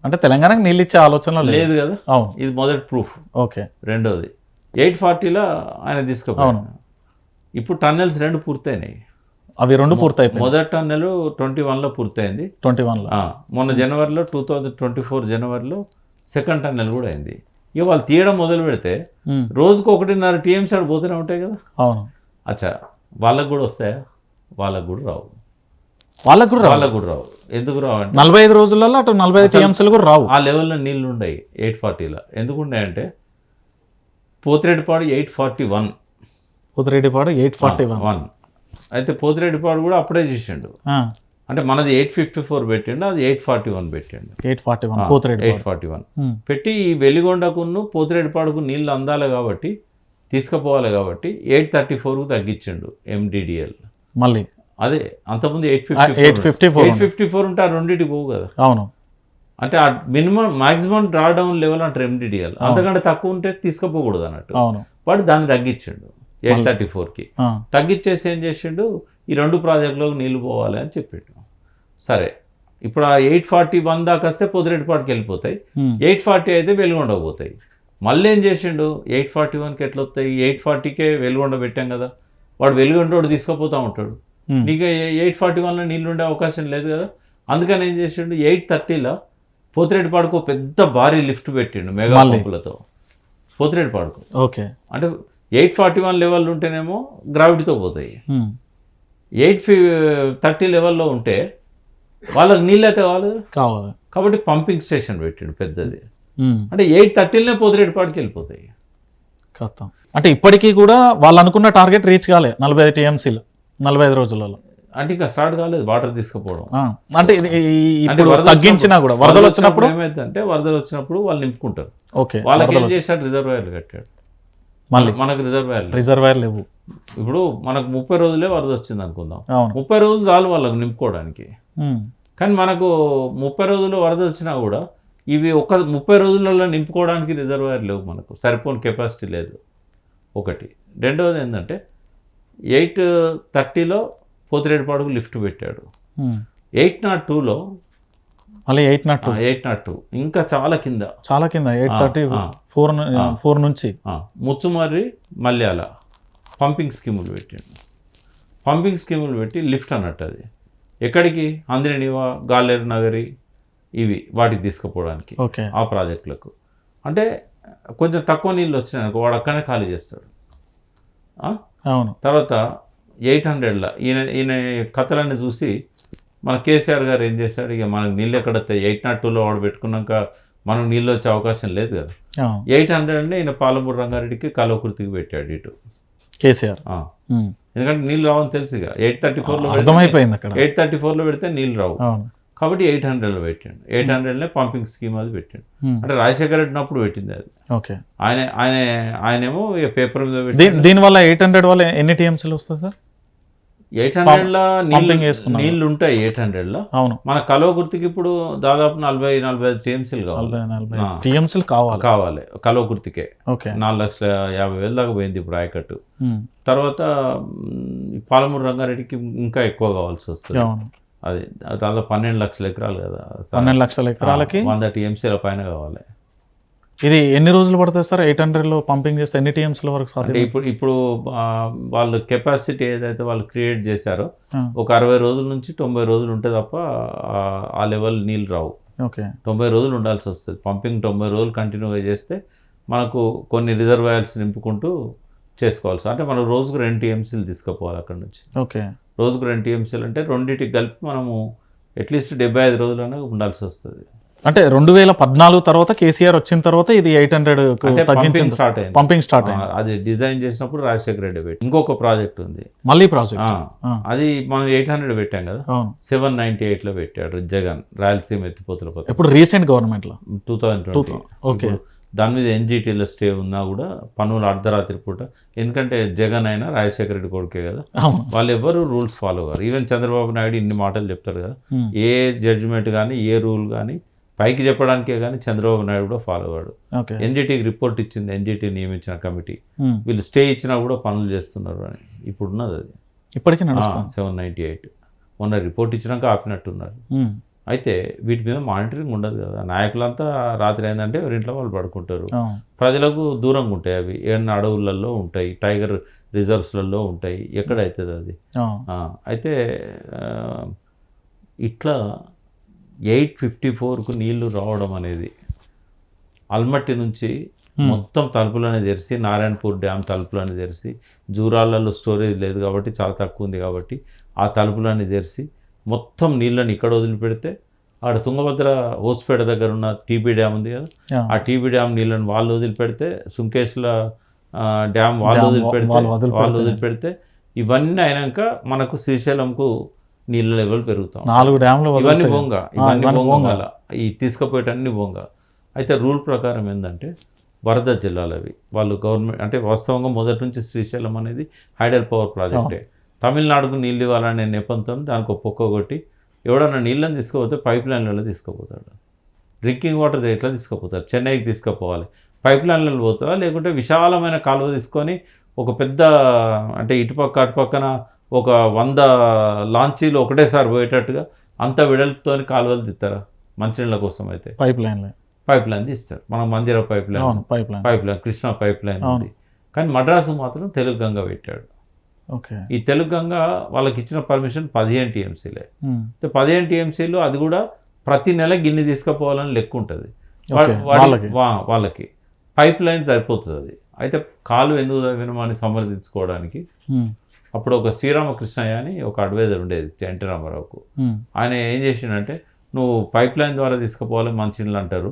అంటే తెలంగాణకు నీళ్ళు ఇచ్చే ఆలోచన లేదు కదా. అవును, ఇది మొదటి ప్రూఫ్. ఓకే. రెండోది 840లో ఆయన తీసుకుపోయాను. ఇప్పుడు టన్నెల్స్ 2 పూర్తయినాయి. అవి 2 పూర్తయిపోయి. మొదటి టన్నెల్ 21లో పూర్తయింది. 21లో మొన్న జనవరిలో 2024 జనవరిలో సెకండ్ టన్నెల్ కూడా అయింది. ఇక వాళ్ళు తీయడం మొదలు పెడితే రోజుకు 1.5 టీఎంసీ ఆడ పోతూనే ఉంటాయి కదా. అవును. అచ్చా, వాళ్ళకు కూడా వస్తాయా? వాళ్ళకు కూడా రావు. వాళ్ళకు కూడా రావు. ఎందుకు రావు అంటే 45 రోజులలో అటు 45 టీఎంసీలు కూడా రావు. ఆ లెవెల్లో నీళ్లు ఉన్నాయి 840లో. ఎందుకు ఉన్నాయంటే పోతిరెడ్డిపాడు 841, పోతిరెడ్డిపాడు 841. అయితే పోతిరెడ్డిపాడు కూడా అప్పుడే చేసిండు. అంటే మనది 854 పెట్టిండు, అది 841 పెట్టిండు. 841 పెట్టి ఈ వెలిగొండకును పోతిరెడ్డిపాడుకు నీళ్ళు అందాలి కాబట్టి, తీసుకుపోవాలి కాబట్టి 834కు తగ్గించిండు ఎండిడిఎల్. మళ్ళీ అదే అంతకుముందు 854 ఉంటే ఆ రెండింటికి పోవు కదా. అవును. అంటే ఆ minimum maximum draw down level అంటారు ఎండిడిఎల్. అంతకంటే తక్కువ ఉంటే తీసుకుపోకూడదు అన్నట్టు. వాడు దాన్ని తగ్గించిండు 834కి. తగ్గించేసి ఏం చేసిండు, ఈ 2 ప్రాజెక్టులకు నీళ్లు పోవాలి అని చెప్పిండు. సరే, ఇప్పుడు ఆ 841 దాకా వస్తే పొదిరెడ్డిపాటికి వెళ్ళిపోతాయి. 840 అయితే వెలుగొండకు పోతాయి. మళ్ళీ ఏం చేసిండు, 841కి ఎట్లా వస్తాయి? 840కే వెలుగొండ పెట్టాం కదా, వాడు వెలుగొండోడు తీసుకుపోతూ ఉంటాడు. నీకు 841లో నీళ్ళు ఉండే అవకాశం లేదు కదా. అందుకని ఏం చేసిండు, 830లో పోతిరెడ్డిపాడుకు పెద్ద భారీ లిఫ్ట్ పెట్టిండు మెగా పంపులతో పోతిరెడ్డిపాడుకు. ఓకే. అంటే 841 లెవెల్ ఉంటేనేమో గ్రావిటీతో పోతాయి. 830 లెవెల్లో ఉంటే వాళ్ళకి నీళ్ళు అయితే కావాలి కాబట్టి పంపింగ్ స్టేషన్ పెట్టిండు పెద్దది. అంటే 830లోనే పోతిరెడ్డిపాడుకి వెళ్ళిపోతాయి. అంటే ఇప్పటికీ కూడా వాళ్ళు అనుకున్న టార్గెట్ రీచ్ కాలే 45 టీఎంసీలు 45 రోజులలో. అంటే ఇంకా స్టార్ట్ కాలేదు వాటర్ తీసుకుపోవడం. అంటే తగ్గించినా కూడా వరదలు వచ్చినప్పుడు ఏమైందంటే, వరదలు వచ్చినప్పుడు వాళ్ళు నింపుకుంటారు. ఓకే. వాళ్ళకి ఏం చేశాడు, రిజర్వాయర్లు కట్టాడు. మళ్ళీ మనకు రిజర్వాయర్ లేవు. ఇప్పుడు మనకు 30 రోజులే వరద వచ్చింది అనుకుందాం. 30 రోజులు చాలు వాళ్ళకు నింపుకోవడానికి. కానీ మనకు 30 రోజులు వరద వచ్చినా కూడా ఇవి 30 రోజులలో నింపుకోవడానికి రిజర్వాయర్ లేవు, మనకు సరిపోని కెపాసిటీ లేదు ఒకటి. రెండవది ఏంటంటే 830లో పోతిరెడ్డిపాడుకు లిఫ్ట్ పెట్టాడు. 802లో మళ్ళీ 802 ఇంకా చాలా కింద 834 నుంచి ముచ్చుమర్రి మల్యాల పంపింగ్ స్కీములు పెట్టాడు. పంపింగ్ స్కీములు పెట్టి లిఫ్ట్ అన్నట్టు అది ఎక్కడికి, అంద్రినివా, గాలేరు నగరి, ఇవి వాటికి తీసుకుపోవడానికి ఆ ప్రాజెక్టులకు. అంటే కొంచెం తక్కువ నీళ్ళు వచ్చినాయి అనుకో, వాడు అక్కడనే ఖాళీ చేస్తాడు. అవును. తర్వాత 800లో ఈయన కథలన్నీ చూసి మన కేసీఆర్ గారు ఏం చేశాడు, ఇక మనకు నీళ్ళు ఎక్కడ వస్తాయి, 802లో వాడు పెట్టుకున్నాక మనకు నీళ్ళు వచ్చే అవకాశం లేదు కదా. 800ని ఈయన పాలమూరు రంగారెడ్డికి కలవకృతికి పెట్టాడు ఇటు కేసీఆర్. ఎందుకంటే నీళ్ళు రావని తెలుసు ఇక. 834లో అర్థమైపోయింది, అక్కడ 834లో పెడితే నీళ్ళు రావు కాబట్టి 800లో పెట్టాడు. 800లోనే పంపింగ్ స్కీమ్ అది పెట్టాడు. అంటే రాజశేఖర రెడ్డి ఉన్నప్పుడు పెట్టింది అది. ఓకే. ఆయనేమో పేపర్ మీద దీనివల్ల 800 వల్ల ఎన్ని టీఎంసీలు వస్తాయి సార్? 800లో pumping చేసుకున్నారు. నీళ్లు ఉంటాయి 800లో. అవును, మన కల్వకుర్తికి ఇప్పుడు దాదాపు 40-45 టీఎంసీలు కావాలి 40 టీఎంసీలు కావాలి కల్వకుర్తికే. ఓకే. 4,50,000 దాకా పోయింది ఇప్పుడు ఆయకట్టు. తర్వాత పాలమూరు రంగారెడ్డికి ఇంకా ఎక్కువ కావాల్సి వస్తుంది. అవును, అది దాదాపు 12 లక్షల ఎకరాలు కదా, 12 లక్షల ఎకరాలకి 100 టీఎంసీల పైన కావాలి. ఇది ఎన్ని రోజులు పడుతుంది సార్ 800లో పంపింగ్ చేస్తే? ఎన్ని టీఎంసీల వరకు సాధ్యం? అంటే ఇప్పుడు వాళ్ళు కెపాసిటీ ఏదైతే వాళ్ళు క్రియేట్ చేశారో ఒక 60 రోజుల నుంచి 90 రోజులు ఉంటే తప్ప ఆ లెవెల్ నీళ్ళు రావు. ఓకే, 90 రోజులు ఉండాల్సి వస్తుంది. పంపింగ్ 90 రోజులు కంటిన్యూగా చేస్తే మనకు కొన్ని రిజర్వాయర్స్ నింపుకుంటూ చేసుకోవాల్సి, అంటే మనం రోజుకు 2 టీఎంసీలు తీసుకుపోవాలి అక్కడ నుంచి. ఓకే, రోజుకు 2 టీఎంసీలు అంటే రెండింటికి కలిపి మనము అట్లీస్ట్ 75 రోజులైనా ఉండాల్సి వస్తుంది. అంటే 2014 తర్వాత కేసీఆర్ వచ్చిన తర్వాత ఇది 800 పంపింగ్ స్టార్ట్ అయింది. పంపింగ్ స్టార్ట్ అయింది. అది డిజైన్ చేసినప్పుడు రాజశేఖర రెడ్డి పెట్టి ఇంకొక ప్రాజెక్ట్ ఉంది మళ్ళీ ప్రాజెక్ట్. అది మనం 800 పెట్టాం కదా, 798లో పెట్టాడు జగన్ రాయలసీమ ఎత్తిపోతల పథకం. ఇప్పుడు రీసెంట్ గవర్నమెంట్ లో 2020. ఓకే, దాని మీద ఎన్జిటీలో స్టే ఉన్నా కూడా పన్నులు అర్ధరాత్రి పూట, ఎందుకంటే జగన్ అయినా రాజశేఖర రెడ్డి కొడుకే కదా, వాళ్ళు ఎవరు రూల్స్ ఫాలో అవ్వరు. ఈవెన్ చంద్రబాబు నాయుడు ఇన్ని మాటలు చెప్తారు కదా, ఏ జడ్జిమెంట్ కానీ ఏ రూల్ కానీ పైకి చెప్పడానికే కానీ చంద్రబాబు నాయుడు కూడా ఫాలో అవ్వడు. ఎన్జిటీకి రిపోర్ట్ ఇచ్చింది ఎన్జిటీ నియమించిన కమిటీ, వీళ్ళు స్టే ఇచ్చినా కూడా పనులు చేస్తున్నారు అని. ఇప్పుడు ఉన్నది అది ఇప్పటికీ 798 మొన్న రిపోర్ట్ ఇచ్చినాక ఆపినట్టున్నారు. అయితే వీటి మీద మానిటరింగ్ ఉండదు కదా, నాయకులంతా రాత్రి అయిందంటే ఎవరింట్లో వాళ్ళు పడుకుంటారు. ప్రజలకు దూరంగా ఉంటాయి అవి, ఏమన్నా అడవులలో ఉంటాయి, టైగర్ రిజర్వ్స్లలో ఉంటాయి, ఎక్కడైతుంది అది. అయితే ఇట్లా 854కు నీళ్లు రావడం అనేది అల్మట్టి నుంచి మొత్తం తలుపులని తెరిచి, నారాయణపూర్ డ్యామ్ తలుపులని తెరిచి, జూరాలలో స్టోరేజ్ లేదు కాబట్టి చాలా తక్కువ ఉంది కాబట్టి ఆ తలుపులని తెరిచి మొత్తం నీళ్ళని ఇక్కడ వదిలిపెడితే, ఆడ తుంగభద్ర హోస్పేట దగ్గర ఉన్న టీబీ డ్యామ్ ఉంది కదా, ఆ టీబీ డ్యామ్ నీళ్ళని వాళ్ళు వదిలిపెడితే, సుంకేశ్ల డ్యామ్ వాళ్ళు వదిలిపెడితే ఇవన్నీ అయినాక మనకు శ్రీశైలంకు నీళ్ళ లెవెల్ పెరుగుతాం. 4 డ్యామ్లు ఇవన్నీ బొంగ ఈ తీసుకుపోయేటన్ని బొంగ. అయితే రూల్ ప్రకారం ఏంటంటే వరద జిల్లాలు అవి, వాళ్ళు గవర్నమెంట్ అంటే వాస్తవంగా మొదటి నుంచి శ్రీశైలం అనేది హైడల్ పవర్ ప్రాజెక్టే, తమిళనాడుకు నీళ్ళు ఇవ్వాలనే నెపంతో దానికి ఒక పొక్క కొట్టి ఎవడన్నా నీళ్ళని తీసుకుపోతే పైప్ లైన్లలో తీసుకుపోతాడు. డ్రింకింగ్ వాటర్ ఎట్లా తీసుకుపోతారు, చెన్నైకి తీసుకుపోవాలి, పైప్ లైన్లలో పోతుందా, లేకుంటే విశాలమైన కాలువ తీసుకొని ఒక పెద్ద, అంటే ఇటుపక్క అటుపక్కన ఒక 100 లాంచీలు ఒకటేసారి పోయేటట్టుగా అంత వెడల్పుతో కాలువలు తీస్తారా? మంచినీళ్ళ కోసం అయితే పైప్ లైన్ తీస్తారు. మనం మందిర pipe line Krishna pipe line ఉంది. కానీ మద్రాసు మాత్రం తెలుగు గంగ పెట్టాడు. ఈ తెలుగు గంగ వాళ్ళకి ఇచ్చిన పర్మిషన్ 15 టీఎంసీలే. 15 టీఎంసీలు అది కూడా ప్రతి నెల గిన్నె తీసుకుపోవాలని లెక్క ఉంటుంది వాళ్ళకి. పైప్ లైన్ సరిపోతుంది అది. అయితే కాలు ఎందుకు వినమని సమర్థించుకోవడానికి అప్పుడు ఒక శ్రీరామకృష్ణయ్య అని ఒక అడ్వైజర్ ఉండేది ఎన్టీ రామారావుకు. ఆయన ఏం చేసిండంటే, నువ్వు పైప్ లైన్ ద్వారా తీసుకుపోవాలి మంచినీళ్ళు అంటారు,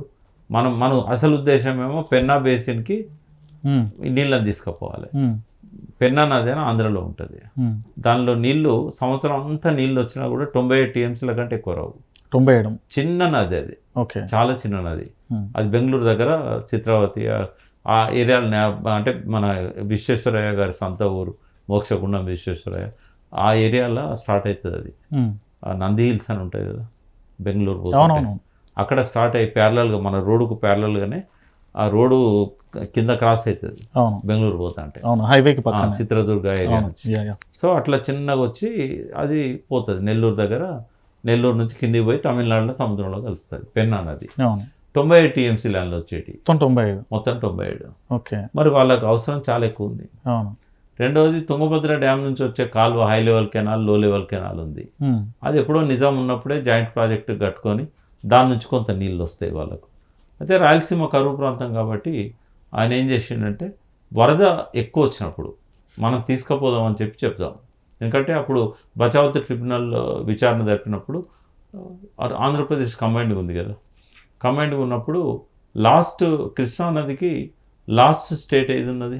మనం అసలు ఉద్దేశం ఏమో పెన్నా బేసిన్కి నీళ్ళని తీసుకుపోవాలి. పెన్నా నది అని ఆంధ్రలో ఉంటుంది, దానిలో నీళ్లు సంవత్సరం అంతా నీళ్ళు వచ్చినా కూడా 97 టీఎంసీల కంటే ఎక్కువ రావు. 97 చిన్న నది అది, చాలా చిన్న నది. అది బెంగళూరు దగ్గర చిత్రావతి ఆ ఏరియాలో, అంటే మన విశ్వేశ్వరయ్య గారి సొంత ఊరు మోక్షగుండం విశ్వేశ్వరయ్య, ఆ ఏరియాలో స్టార్ట్ అవుతుంది అది. నంది హిల్స్ అని ఉంటాయి కదా బెంగళూరు పోతే, అక్కడ స్టార్ట్ అయ్యి ప్యారలల్గా మన రోడ్డుకు ప్యారలల్గానే ఆ రోడ్డు కింద క్రాస్ అవుతుంది బెంగళూరు పోతా అంటే, హైవేకి చిత్రదుర్గ ఏరియా నుంచి. సో అట్లా చిన్నగా వచ్చి అది పోతుంది నెల్లూరు దగ్గర, నెల్లూరు నుంచి కిందికి పోయి తమిళనాడులో సముద్రంలో కలుస్తుంది పెన్నా నది. 97 టీఎంసీ ల్యాండ్లో వచ్చేటి మొత్తం 97. మరి వాళ్ళకి అవసరం చాలా ఎక్కువ ఉంది. రెండవది తుంగభద్ర డ్యామ్ నుంచి వచ్చే కాలువ హై లెవెల్ కెనాల్, లో లెవెల్ కెనాల్ ఉంది. అది ఎప్పుడో నిజాం ఉన్నప్పుడే జాయింట్ ప్రాజెక్టు కట్టుకొని దాని నుంచి కొంత నీళ్ళు వస్తాయి వాళ్ళకు. అయితే రాయలసీమ కరువు ప్రాంతం కాబట్టి ఆయన ఏం చేసిండంటే, వరద ఎక్కువ వచ్చినప్పుడు మనం తీసుకుపోదామని చెప్దాం. ఎందుకంటే అప్పుడు బచావత్ ట్రిబ్యునల్ విచారణ జరిపినప్పుడు ఆంధ్రప్రదేశ్ కంబైన్డ్గా ఉంది కదా, కంబైన్డ్గా ఉన్నప్పుడు లాస్ట్ కృష్ణా నదికి లాస్ట్ స్టేట్ ఏది ఉన్నది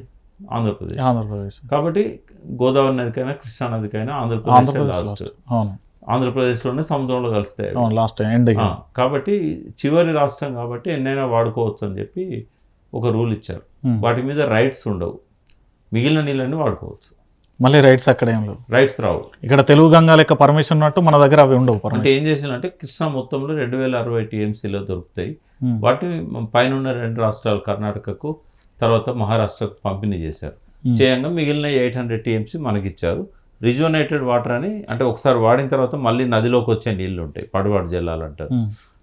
ఆంధ్రప్రదేశ్. కాబట్టి గోదావరి నదికైనా కృష్ణా నదికైనా ఆంధ్రప్రదేశ్ ఆంధ్రప్రదేశ్లోనే సముద్రంలో కలుస్తాయి లాస్ట్ ఎండ్. కాబట్టి చివరి రాష్ట్రం కాబట్టి ఎన్నైనా వాడుకోవచ్చు అని చెప్పి ఒక రూల్ ఇచ్చారు. వాటి మీద రైట్స్ ఉండవు, మిగిలిన నీళ్ళని వాడుకోవచ్చు. మళ్ళీ రైట్స్ అక్కడ ఏం లేవు. రైట్స్ రావు. ఇక్కడ తెలుగు గంగా లెక్క పర్మిషన్ ఉన్నట్టు మన దగ్గర అవి ఉండవు. అంటే ఏం చేసిందంటే కృష్ణా మొత్తంలో 2060 టీఎంసీలో దొరుకుతాయి. వాటిని పైన ఉన్న 2 రాష్ట్రాలు కర్ణాటకకు తర్వాత మహారాష్ట్రకు పంపిణీ చేశారు. చేయంగా మిగిలిన 800 టీఎంసీ మనకిచ్చారు. రిజోనేటెడ్ వాటర్ అని, అంటే ఒకసారి వాడిన తర్వాత మళ్ళీ నదిలోకి వచ్చే నీళ్లు ఉంటాయి, పడవాడు జలాలు అంటారు.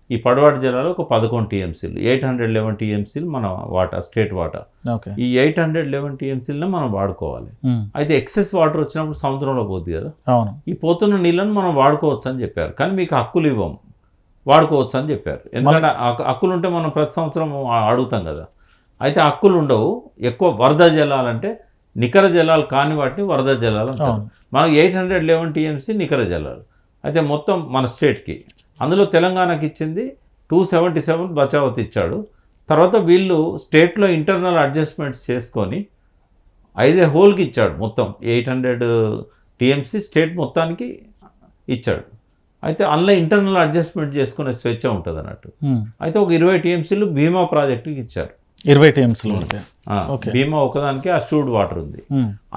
ఈ పడవాడు జలాలు ఒక 11 టీఎంసీలు, 811 టీఎంసీలు మన వాటా, స్టేట్ వాటా. ఈ 811 టీఎంసీలను మనం వాడుకోవాలి. అయితే ఎక్సెస్ వాటర్ వచ్చినప్పుడు సముద్రంలో పోద్ది కదా, ఈ పోతున్న నీళ్ళని మనం వాడుకోవచ్చు అని చెప్పారు. కానీ మీకు హక్కులు ఇవ్వం, వాడుకోవచ్చు అని చెప్పారు. ఎందుకంటే హక్కులు ఉంటే మనం ప్రతి సంవత్సరం అడుగుతాం కదా. అయితే హక్కులు ఉండవు. ఎక్కువ వరద జలాలంటే నికర జలాలు కాని వాటిని వరద జలాలు అంటారు. మనకు 811 టీఎంసీ నికర జలాలు. అయితే మొత్తం మన స్టేట్కి, అందులో తెలంగాణకి ఇచ్చింది 277 బచావత్ ఇచ్చాడు. తర్వాత వీళ్ళు స్టేట్లో ఇంటర్నల్ అడ్జస్ట్మెంట్స్ చేసుకొని 5 హోల్కి ఇచ్చాడు. మొత్తం 800 టీఎంసీ స్టేట్ మొత్తానికి ఇచ్చాడు. అయితే అందులో ఇంటర్నల్ అడ్జస్ట్మెంట్ చేసుకునే స్వేచ్ఛ ఉంటుంది అన్నట్టు. అయితే ఒక 20 టీఎంసీలు భీమా ప్రాజెక్టుకి ఇచ్చారు. 20 టీఎంసీలు భీమా ఒకదానికి అష్యూర్డ్ వాటర్ ఉంది.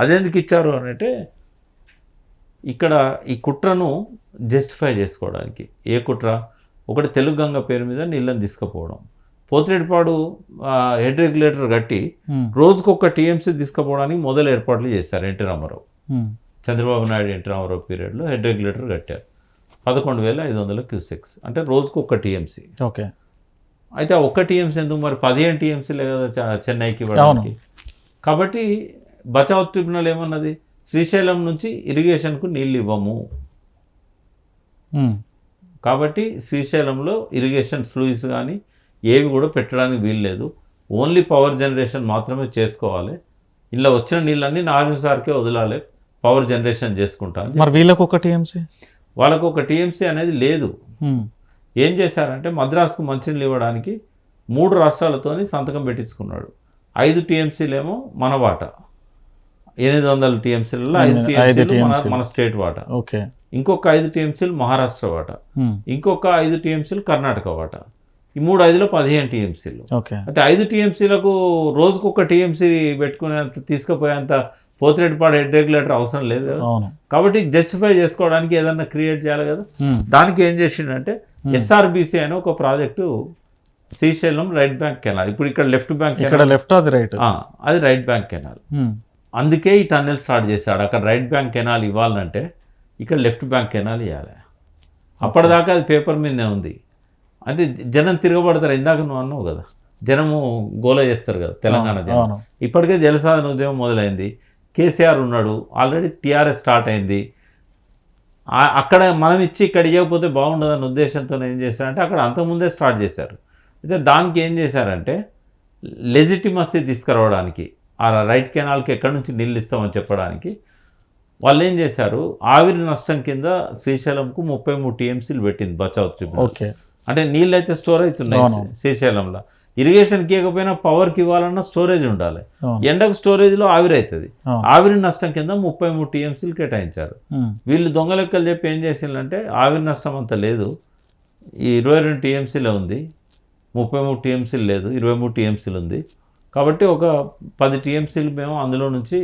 అదెందుకు ఇచ్చారు అంటే ఇక్కడ ఈ కుట్రను జస్టిఫై చేసుకోవడానికి. ఏ కుట్ర? ఒకటి తెలుగు గంగ పేరు మీద నీళ్ళని తీసుకుపోవడం. పోతిరెడ్డిపాడు హెడ్ రెగ్యులేటర్ కట్టి రోజుకొక టీఎంసీ తీసుకుపోవడానికి మొదలు ఏర్పాట్లు చేశారు ఎన్టీ రామారావు. చంద్రబాబు నాయుడు ఎన్టీ రామారావు పీరియడ్లో హెడ్ రెగ్యులేటర్ కట్టారు. 11,500 క్యూసెక్స్, అంటే రోజుకు ఒక టీఎంసీ. ఓకే. అయితే ఆ ఒక్క టీఎంసీ ఎందుకు? మరి 15 టీఎంసీలే కదా చెన్నైకి ఇవ్వడానికి. కాబట్టి బచావ్ ట్రిబ్యునల్ ఏమన్నది? శ్రీశైలం నుంచి ఇరిగేషన్కు నీళ్ళు ఇవ్వము. కాబట్టి శ్రీశైలంలో ఇరిగేషన్ ఫ్లూయిస్ కానీ ఏవి కూడా పెట్టడానికి వీల్లేదు. ఓన్లీ పవర్ జనరేషన్ మాత్రమే చేసుకోవాలి. ఇలా వచ్చిన నీళ్ళన్నీ నాలుగుసారికే వదలాలి, పవర్ జనరేషన్ చేసుకుంటాను. మరి వీళ్ళకు ఒక టీఎంసీ, వాళ్ళకు ఒక టీఎంసీ అనేది లేదు. ఏం చేశారంటే మద్రాసుకు మంచినీళ్ళు ఇవ్వడానికి 3 రాష్ట్రాలతోని సంతకం పెట్టించుకున్నాడు. 5 టీఎంసీలేమో మన వాటా, 800 టీఎంసీలలో 5 టీఎంసీలు మన స్టేట్ వాటా. ఓకే. ఇంకొక 5 టీఎంసీలు మహారాష్ట్ర వాటా, ఇంకొక 5 టీఎంసీలు కర్ణాటక వాటా. ఈ 3-5లో 15 టీఎంసీలు. అయితే 5 టీఎంసీలకు రోజుకొక టీఎంసీ పెట్టుకునేంత తీసుకుపోయేంత పోతిరెడ్డిపాడు హెడ్ రెగ్యులేటర్ అవసరం లేదు కదా. కాబట్టి జస్టిఫై చేసుకోవడానికి ఏదన్నా క్రియేట్ చేయాలి కదా. దానికి ఏం చేసిండంటే ఎస్ఆర్బిసి అని ఒక project Srisailam right bank canal. ఇప్పుడు ఇక్కడ లెఫ్ట్ బ్యాంక్, ఇక్కడ లెఫ్ట్, అది రైట్, అది రైట్ బ్యాంక్ కెనాల్. అందుకే ఈ టన్నెల్ స్టార్ట్ చేశాడు. అక్కడ రైట్ బ్యాంక్ కెనాల్ ఇవ్వాలంటే ఇక్కడ లెఫ్ట్ బ్యాంక్ కెనాల్ ఇవ్వాలి. అప్పటిదాకా అది పేపర్ మీదనే ఉంది. అంటే జనం తిరగబడతారు. ఇందాక నువ్వు అన్నావు కదా, జనము గోల చేస్తారు కదా తెలంగాణ జనం. ఇప్పటికే జలసాధన ఉద్యమం మొదలైంది. కేసీఆర్ ఉన్నాడు, ఆల్రెడీ టీఆర్ఎస్ స్టార్ట్ అయింది. అక్కడ మనం ఇచ్చి ఇక్కడ ఇవ్వకపోతే బాగుండదన్న ఉద్దేశంతో ఏం చేశారంటే అక్కడ అంతకుముందే స్టార్ట్ చేశారు. అయితే దానికి ఏం చేశారంటే లెజిటిమసీ తీసుకురావడానికి, ఆ రైట్ కెనాల్కి ఎక్కడి నుంచి నీళ్ళు ఇస్తామని చెప్పడానికి వాళ్ళు ఏం చేశారు, ఆవిరి నష్టం కింద శ్రీశైలంకు 33 టీఎంసీలు పెట్టింది బచావ్ ట్రిబ్యునల్. ఓకే. అంటే నీళ్ళు అయితే స్టోర్ అవుతున్నాయి శ్రీశైలంలో. ఇరిగేషన్కి ఇవ్వకపోయినా పవర్కి ఇవ్వాలన్నా స్టోరేజ్ ఉండాలి. ఎండకు స్టోరేజ్లో ఆవిరి అవుతుంది. ఆవిరి నష్టం కింద 33 టీఎంసీలు కేటాయించారు. వీళ్ళు దొంగ లెక్కలు చెప్పి ఏం చేసిందంటే ఆవిరి నష్టం అంత లేదు, ఈ 22 టీఎంసీలే ఉంది, 33 టీఎంసీలు లేదు, 23 టీఎంసీలు ఉంది. కాబట్టి ఒక 10 టీఎంసీలు మేము అందులో నుంచి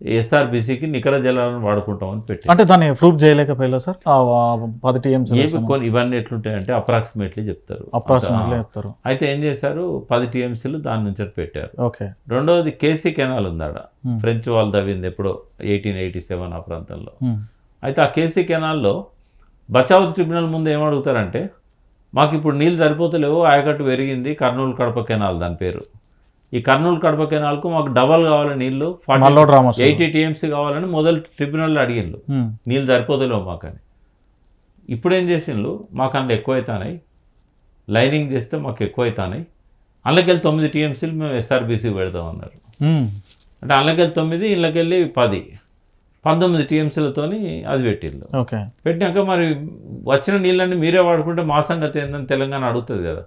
ఎస్ఆర్బిసికి నికర జలాలను వాడుకుంటామని పెట్టి. అంటే దాన్ని ప్రూఫ్ చేయలేకపోయా సార్ 10 టీఎంసీ? ఇవన్నీ ఎట్లుంటాయంటే అప్రాక్సిమేట్లీ చెప్తారు. అయితే ఏం చేశారు, 10 టీఎంసీలు దాని నుంచి పెట్టారు. ఓకే. రెండవది కేసీ కెనాల్ ఉంది ఆడ, ఫ్రెంచ్ వాల్ తవ్వింది ఎప్పుడో 1887 ఆ ప్రాంతంలో. అయితే ఆ కేసీ కెనాల్లో బచావ్ ట్రిబ్యునల్ ముందు ఏమడుగుతారంటే మాకు ఇప్పుడు నీళ్ళు సరిపోతలేవు, ఆయకట్టు పెరిగింది, కర్నూలు కడప కెనాల్ దాని పేరు. ఈ కర్నూలు కడప కెనాల్కు మాకు డబల్ కావాలి నీళ్ళు, 80 టీఎంసీ కావాలని మొదలు ట్రిబ్యునల్లో అడిగిండ్రు. నీళ్ళు సరిపోతలేవు మాకని. ఇప్పుడేం చేసిండ్రు, మాకు అందులో ఎక్కువ అవుతాయి, లైనింగ్ చేస్తే మాకు ఎక్కువ అవుతాయి, అందులోకెళ్ళి 9 టీఎంసీలు మేము ఎస్ఆర్బీసీ పెడతామన్నారు. అంటే అందులోకెళ్ళి 9, ఇళ్ళకెళ్ళి 10, 19 టీఎంసీలతోని అది పెట్టిళ్ళు. పెట్టినాక మరి వచ్చిన నీళ్ళని మీరే వాడుకుంటే మా సంగతి ఏందని తెలంగాణ అడుగుతుంది కదా.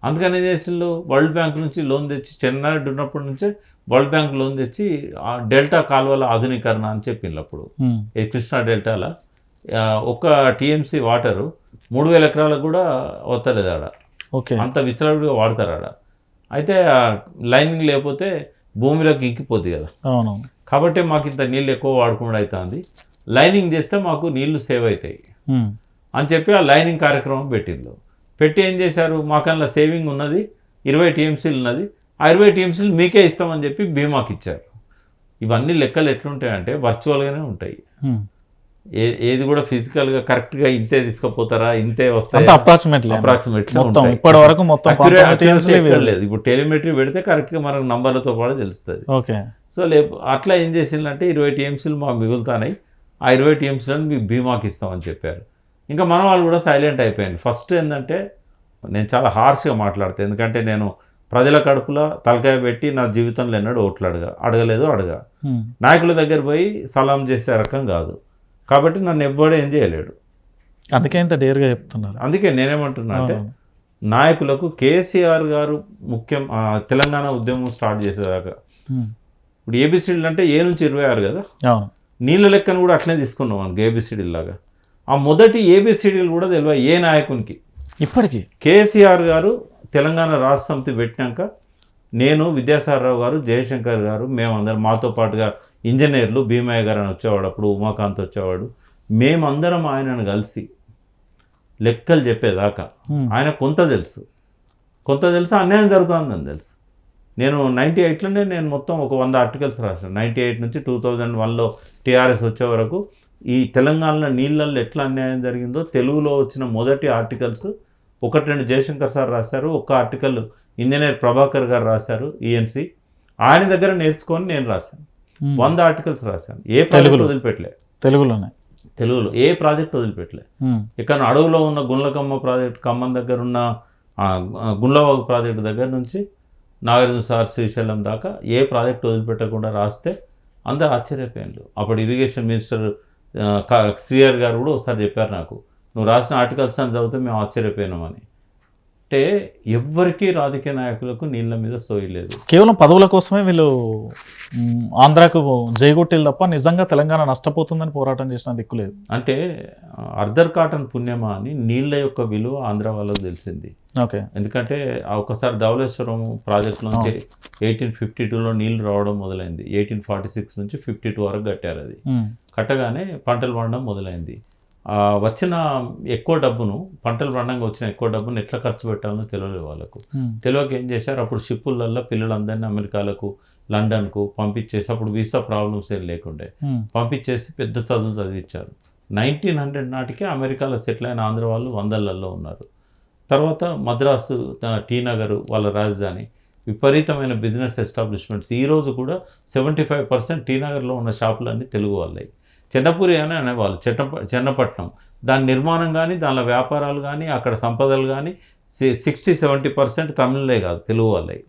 అందుకని ఏం చేసిండ్రు, వరల్డ్ బ్యాంక్ నుంచి లోన్ తెచ్చి, చెన్నారెడ్డి ఉన్నప్పటి నుంచే వరల్డ్ బ్యాంక్ లోన్ తెచ్చి ఆ డెల్టా కాలువల ఆధునీకరణ అని చెప్పిండ్రు. అప్పుడు ఈ కృష్ణా డెల్టాలో 1 టీఎంసీ వాటరు 3000 ఎకరాలకు కూడా వస్తలేదు ఆడ. అంత విచ్చలవిడిగా వాడతారు ఆడ. అయితే లైనింగ్ లేకపోతే భూమిలోకి ఇంకిపోద్ది కదా. కాబట్టి మాకు ఇంత నీళ్ళు ఎక్కువ వాడకుండా అవుతుంది, లైనింగ్ చేస్తే మాకు నీళ్లు సేవ్ అవుతాయి అని చెప్పి ఆ లైనింగ్ కార్యక్రమం పెట్టిండ్రు. పెట్టి ఏం చేశారు, మాకన్నా సేవింగ్ ఉన్నది 20 టీఎంసీలు ఉన్నది, ఆ 20 టీఎంసీలు మీకే ఇస్తామని చెప్పి బీమాకి ఇచ్చారు. ఇవన్నీ లెక్కలు ఎట్లుంటాయంటే వర్చువల్గానే ఉంటాయి. ఏది కూడా ఫిజికల్గా కరెక్ట్గా ఇంతే తీసుకుపోతారా, ఇంతే వస్తాయి, అప్రాక్సిమేట్లీ ఇప్పటి వరకు మొత్తం లేదు. ఇప్పుడు టెలిమెట్రీ పెడితే కరెక్ట్గా మనకు నంబర్లతో పాటు తెలుస్తుంది. ఓకే. సో అట్లా ఏం చేసిందంటే 20 టీఎంసీలు మాకు మిగులుతాయి, ఆ 20 టీఎంసీలను మీకు బీమాకి ఇస్తామని చెప్పారు. ఇంకా మన వాళ్ళు కూడా సైలెంట్ అయిపోయింది. ఫస్ట్ ఏంటంటే నేను చాలా హార్ష్గా మాట్లాడతాను, ఎందుకంటే నేను ప్రజల కడుపులో తలకాయ పెట్టి నా జీవితంలో ఎన్నడూ ఓట్లు అడగలేదు. నాయకుల దగ్గర పోయి సలాం చేసే రకం కాదు, కాబట్టి నన్ను ఎవ్వడూ ఏం చేయలేడు. అందుకే ఇంత డేర్గా చెప్తున్నారు. అందుకే నేనేమంటున్నా అంటే నాయకులకు కేసీఆర్ గారు ముఖ్యం. తెలంగాణ ఉద్యమం స్టార్ట్ చేసేదాకా ఇప్పుడు ఏబిసిడీలు అంటే ఏ నుంచి 26 కదా, నీళ్ళ లెక్కను కూడా అట్లనే తీసుకున్నాం మనకి ఏబిసిడీలు లాగా. ఆ మొదటి ఏబిసిడీలు కూడా తెలియదు ఏ నాయకునికి ఇప్పటికీ. కేసీఆర్ గారు తెలంగాణ రాష్ట్ర సమితి పెట్టినాక నేను, విద్యాసాగరరావు గారు, జయశంకర్ గారు, మేమందరం, మాతో పాటుగా ఇంజనీర్లు భీమయ్య గారు అని వచ్చేవాడు, అప్పుడు ఉమాకాంత్ వచ్చేవాడు, మేమందరం ఆయనను కలిసి లెక్కలు చెప్పేదాకా ఆయన కొంత తెలుసు అన్యాయం జరుగుతుందని తెలుసు. నేను 98లోనే నేను మొత్తం ఒక 100 ఆర్టికల్స్ రాశాను. 98 నుంచి 2001లో టీఆర్ఎస్ వచ్చే వరకు ఈ తెలంగాణలో నీళ్ళల్లో ఎట్లా అన్యాయం జరిగిందో తెలుగులో వచ్చిన మొదటి ఆర్టికల్స్ 1-2 జయశంకర్ సార్ రాశారు, ఒక ఆర్టికల్ ఇంజనీర్ ప్రభాకర్ గారు రాశారు ఈఎన్సి, ఆయన దగ్గర నేర్చుకొని నేను రాశాను. 100 ఆర్టికల్స్ రాశాను. ఏ ప్రాజెక్ట్ వదిలిపెట్టలే, తెలుగులో ఏ ప్రాజెక్ట్ వదిలిపెట్టలే. ఇక్కడ అడవులో ఉన్న గుండ్లకమ్మ ప్రాజెక్ట్, ఖమ్మం దగ్గర ఉన్న గుండ్లవాగు ప్రాజెక్టు దగ్గర నుంచి నాగార్జున సార్ శ్రీశైలం దాకా ఏ ప్రాజెక్ట్ వదిలిపెట్టకుండా రాస్తే అందరూ ఆశ్చర్యపోయారు. అప్పుడు ఇరిగేషన్ మినిస్టర్ శ్రీఆర్ గారు కూడా ఒకసారి చెప్పారు నాకు, నువ్వు రాసిన ఆర్టికల్స్ అని చదివితే మేము ఆశ్చర్యపోయినామని. అంటే ఎవ్వరికీ రాజకీయ నాయకులకు నీళ్ళ మీద సోయలేదు. కేవలం పదవుల కోసమే వీళ్ళు ఆంధ్రాకు జైగొట్టిలు తప్ప నిజంగా తెలంగాణ నష్టపోతుందని పోరాటం చేసిన దిక్కులేదు. అంటే అర్ధర్ కాటన్ పుణ్యమా అని నీళ్ళ యొక్క విలువ ఆంధ్ర వాళ్ళకు తెలిసింది. ఓకే. ఎందుకంటే ఒకసారి ధవళేశ్వరం ప్రాజెక్ట్ నుంచి 1852లో నీళ్లు రావడం మొదలైంది. 1846 నుంచి 52 వరకు కట్టారు. అది కట్టగానే పంటలు పండడం మొదలైంది. వచ్చిన ఎక్కువ డబ్బును, పంటలు పండంగా వచ్చిన ఎక్కువ డబ్బును ఎట్లా ఖర్చు పెట్టాలని తెలియలేదు వాళ్ళకు. తెలియక ఏం చేశారు, అప్పుడు షిప్పులలో పిల్లలందరినీ అమెరికాలకు, లండన్కు పంపించేసి, అప్పుడు వీసా ప్రాబ్లమ్స్ ఏం లేకుండే, పంపించేసి పెద్ద చదువులు చదివించారు. 1900 నాటికే అమెరికాలో సెటిల్ అయిన ఆంధ్ర వాళ్ళు 100లలో ఉన్నారు. తర్వాత మద్రాసు, టీ నగర్ వాళ్ళ రాజధాని, విపరీతమైన బిజినెస్ ఎస్టాబ్లిష్మెంట్స్. ఈరోజు కూడా 75% టీ నగర్లో ఉన్న షాపులన్నీ తెలుగు వాళ్ళవి. చెన్నపూరి అని అనేవాళ్ళు, చెన్నపట్నం. దాని నిర్మాణం కానీ, దానిలో వ్యాపారాలు కానీ, అక్కడ సంపదలు కానీ 60-70% తమిళలే కాదు, తెలుగు వాళ్ళవి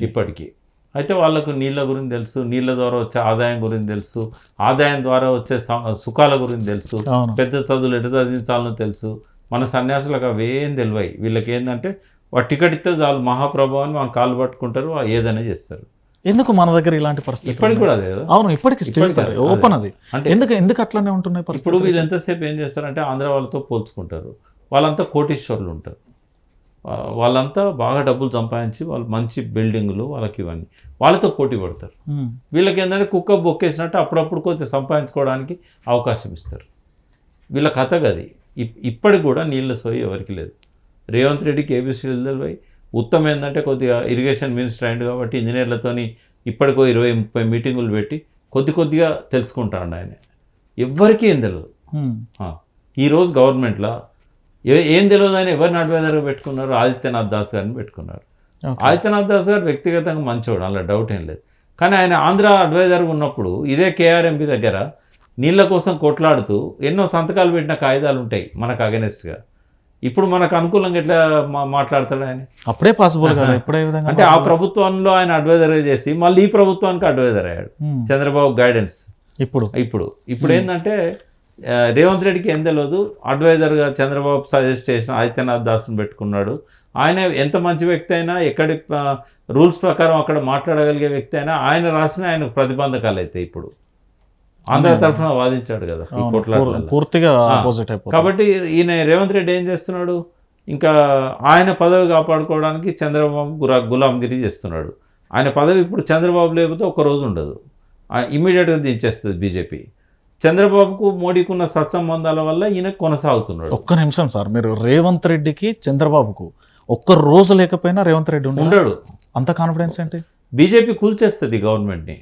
ఇప్పటికీ. అయితే వాళ్ళకు నీళ్ళ గురించి తెలుసు, నీళ్ళ ద్వారా వచ్చే ఆదాయం గురించి తెలుసు, ఆదాయం ద్వారా వచ్చే సుఖాల గురించి తెలుసు, పెద్ద చదువులు ఎటు చదివించాలనో తెలుసు. మన సన్యాసులకు అవేం తెలివాయి. వీళ్ళకి ఏంటంటే వాడు టికెట్ ఇస్తే చాలు, మహాప్రభావాన్ని మనం కాళ్ళు పట్టుకుంటారు, ఏదైనా చేస్తారు. ఎందుకు మన దగ్గర ఇలాంటి పరిస్థితి ఇప్పటికి కూడా అదే. అవును, ఇప్పటికి ఓపెన్ అది. అంటే ఎందుకు అట్లానే ఉంటున్నాయి పరిస్థితి? ఇప్పుడు వీళ్ళు ఎంతసేపు ఏం చేస్తారంటే ఆంధ్ర వాళ్ళతో పోల్చుకుంటారు. వాళ్ళంతా కోటీశ్వరులు ఉంటారు, వాళ్ళంతా బాగా డబ్బులు సంపాదించి వాళ్ళు మంచి బిల్డింగులు, వాళ్ళకి ఇవన్నీ, వాళ్ళతో పోటీ పడతారు. వీళ్ళకి ఏంటంటే కుక్క బొక్కేసినట్టు అప్పుడప్పుడు కొద్దిగా సంపాదించుకోవడానికి అవకాశం ఇస్తారు. వీళ్ళ కథ గది. ఇప్పటికి కూడా నీళ్ళ సోయి ఎవరికి లేదు. రేవంత్ రెడ్డికి ఏబిసిడీలు తెలివాయి. ఉత్తమ్ ఏంటంటే కొద్దిగా ఇరిగేషన్ మినిస్టర్ అయింది కాబట్టి ఇంజనీర్లతోని ఇప్పటికో 20-30 మీటింగులు పెట్టి కొద్దిగా తెలుసుకుంటాడు ఆయన. ఎవ్వరికీ ఏం తెలియదు. ఈరోజు గవర్నమెంట్లో ఏం తెలియదు ఆయన ఎవరిని అడ్వైజర్గా పెట్టుకున్నారు, ఆదిత్యనాథ్ దాస్ గారిని పెట్టుకున్నారు. ఆదిత్యనాథ్ దాస్ గారు వ్యక్తిగతంగా మంచోడు, అలా డౌట్ ఏం లేదు. కానీ ఆయన ఆంధ్ర అడ్వైజర్గా ఉన్నప్పుడు ఇదే కేఆర్ఎంపీ దగ్గర నీళ్ళ కోసం కొట్లాడుతూ ఎన్నో సంతకాలు పెట్టిన కాగితాలు ఉంటాయి మనకు అగెనెస్ట్గా. ఇప్పుడు మనకు అనుకూలంగా ఎట్లా మాట్లాడతాడు ఆయన? అప్పుడే పాసిబుల్ కదా. ఇప్పుడే విధంగా అంటే ఆ ప్రభుత్వంలో ఆయన అడ్వైజర్గా చేసి మళ్ళీ ఈ ప్రభుత్వానికి అడ్వైజర్ అయ్యాడు, చంద్రబాబు గైడెన్స్. ఇప్పుడు ఏంటంటే రేవంత్ రెడ్డికి ఏం తెలియదు, అడ్వైజర్గా చంద్రబాబు సజెస్ట్ చేసిన ఆదిత్యనాథ్ దాస్ను పెట్టుకున్నాడు. ఆయన ఎంత మంచి వ్యక్తి అయినా, ఎక్కడి రూల్స్ ప్రకారం అక్కడ మాట్లాడగలిగే వ్యక్తి అయినా, ఆయన రాసిన ఆయనకు ప్రతిబంధకాలు అయితే ఇప్పుడు ఆంధ్ర తరఫున వాదించాడు కదా ఈ కొట్లాటలో పూర్తిగా ఆపోజిట్ అయిపోయింది. కాబట్టి ఈయన రేవంత్ రెడ్డి ఏం చేస్తున్నాడు, ఇంకా ఆయన పదవి కాపాడుకోవడానికి చంద్రబాబు గులాంగిరి చేస్తున్నాడు. ఆయన పదవి ఇప్పుడు చంద్రబాబు లేకపోతే ఒక రోజు ఉండదు. ఇమీడియట్గా దించేస్తుంది బీజేపీ. చంద్రబాబుకు మోడీకి ఉన్న సత్సంబంధాల వల్ల ఈయన కొనసాగుతున్నాడు. ఒక్క నిమిషం సార్, మీరు రేవంత్ రెడ్డికి చంద్రబాబుకు ఒక్క రోజు లేకపోయినా రేవంత్ రెడ్డి ఉండడు. అంత కాన్ఫిడెన్స్ ఏంటి? బీజేపీ కూల్చేస్తుంది గవర్నమెంట్ని.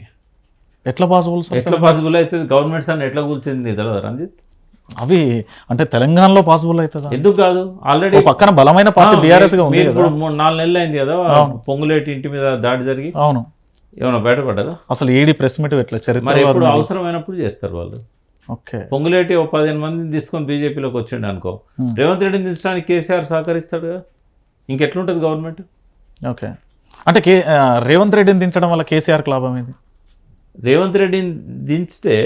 ఎట్లా పాసిబుల్ సార్? ఎట్లా పాసిబుల్ అవుతుంది? గవర్నమెంట్స్ అని ఎట్లా కూల్చింది నీ తెలియదు రంజిత్? అవి అంటే తెలంగాణలో పాసిబుల్ అవుతుందా? ఎందుకు కాదు? ఆల్రెడీ పక్కన బలమైన పార్టీ బీఆర్ఎస్ గా ఉంది. ఇప్పుడు 3-4 నెలలు అయింది కదా పొంగులేటి ఇంటి మీద దాడి జరిగి. అవును, ఏమైనా బయటపడ్డదా? అసలు ఈడీ ప్రెస్ మీట్ ఎట్లా చరిత్ర మరి ఎప్పుడు అవసరమైనప్పుడు చేస్తారు వాళ్ళు. ఓకే, పొంగులేటి 15 మందిని తీసుకొని బీజేపీలోకి వచ్చిండు అనుకో, రేవంత్ రెడ్డిని దించడానికి కేసీఆర్ సహకరిస్తాడు కదా, ఇంకెట్లుంటుంది గవర్నమెంట్? ఓకే, అంటే రేవంత్ రెడ్డిని దించడం వల్ల కేసీఆర్కి లాభం ఏంది? రేవంత్ రెడ్డిని దించితే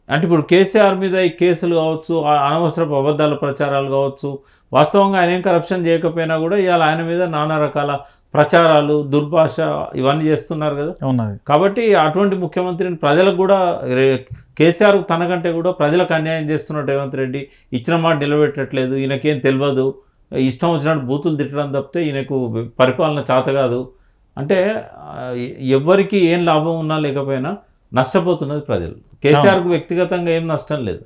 అంటే ఇప్పుడు కేసీఆర్ మీద ఈ కేసులు కావచ్చు, అనవసరపు అబద్ధాల ప్రచారాలు కావచ్చు, వాస్తవంగా ఆయన ఏం కరప్షన్ చేయకపోయినా కూడా ఇవాళ ఆయన మీద నానా రకాల ప్రచారాలు, దుర్భాష ఇవన్నీ చేస్తున్నారు కదా. ఉన్నది కాబట్టి అటువంటి ముఖ్యమంత్రిని ప్రజలకు కూడా కేసీఆర్ తనకంటే కూడా ప్రజలకు అన్యాయం చేస్తున్నాడు రేవంత్ రెడ్డి. ఇచ్చిన మాట నిలబెట్టట్లేదు, ఈయనకేం తెలియదు, ఇష్టం వచ్చినట్టు బూతులు తిట్టడం తప్పితే ఈయనకు పరిపాలన చేత కాదు అంటే ఎవ్వరికి ఏం లాభం ఉన్నా లేకపోయినా నష్టపోతున్నది ప్రజలు. కేసీఆర్కు వ్యక్తిగతంగా ఏం నష్టం లేదు.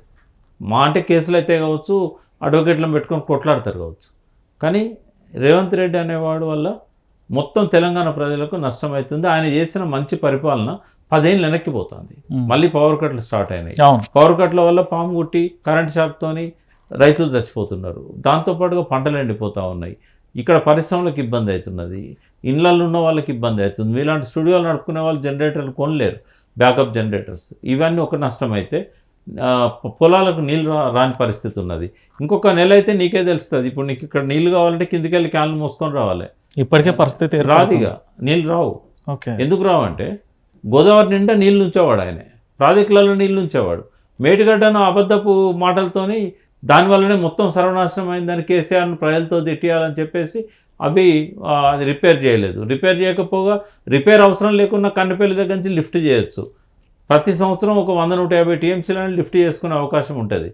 మా అంటే కేసులు అయితే కావచ్చు, అడ్వకేట్లను పెట్టుకొని కొట్లాడతారు కావచ్చు, కానీ రేవంత్ రెడ్డి అనేవాడు వల్ల మొత్తం తెలంగాణ ప్రజలకు నష్టం అవుతుంది. ఆయన చేసిన మంచి పరిపాలన 10 ఏళ్ళు వెనక్కిపోతుంది. మళ్ళీ పవర్ కట్లు స్టార్ట్ అయినాయి. పవర్ కట్ల వల్ల పాము గుట్టి కరెంట్ షాక్తోని రైతులు చచ్చిపోతున్నారు. దాంతోపాటుగా పంటలు ఎండిపోతూ ఉన్నాయి. ఇక్కడ పరిశ్రమలకు ఇబ్బంది అవుతున్నది, ఇళ్ళల్లో ఉన్న వాళ్ళకి ఇబ్బంది అవుతుంది. మీలాంటి స్టూడియోలు నడుపుకునే వాళ్ళు జనరేటర్లు కొనలేరు, బ్యాకప్ జనరేటర్స్. ఇవన్నీ ఒక నష్టం అయితే పొలాలకు నీళ్ళు రాని పరిస్థితి ఉన్నది. ఇంకొక నెల అయితే నీకే తెలుస్తుంది. ఇప్పుడు నీకు ఇక్కడ నీళ్ళు కావాలంటే కిందికి వెళ్ళి క్యాన్లు మోసుకొని రావాలి. ఇప్పటికే పరిస్థితి రాదిగా, నీళ్ళు రావు. ఓకే, ఎందుకు రావంటే గోదావరి నిండా నీళ్ళు ఉంచేవాడు, ఆయన ప్రాజెక్టులలో నీళ్ళు ఉంచేవాడు. మేటిగడ్డను అబద్ధపు మాటలతోని దానివల్లనే మొత్తం సర్వనాశనం అయిందని కేసీఆర్ను ప్రజలతో తిట్టియాలని చెప్పేసి అవి అది రిపేర్ చేయలేదు. రిపేర్ చేయకపోగా రిపేర్ అవసరం లేకున్నా కన్నెపల్లి దగ్గర నుంచి లిఫ్ట్ చేయొచ్చు. ప్రతి సంవత్సరం ఒక 100-150 టీఎంసీలను లిఫ్ట్ చేసుకునే అవకాశం ఉంటుంది,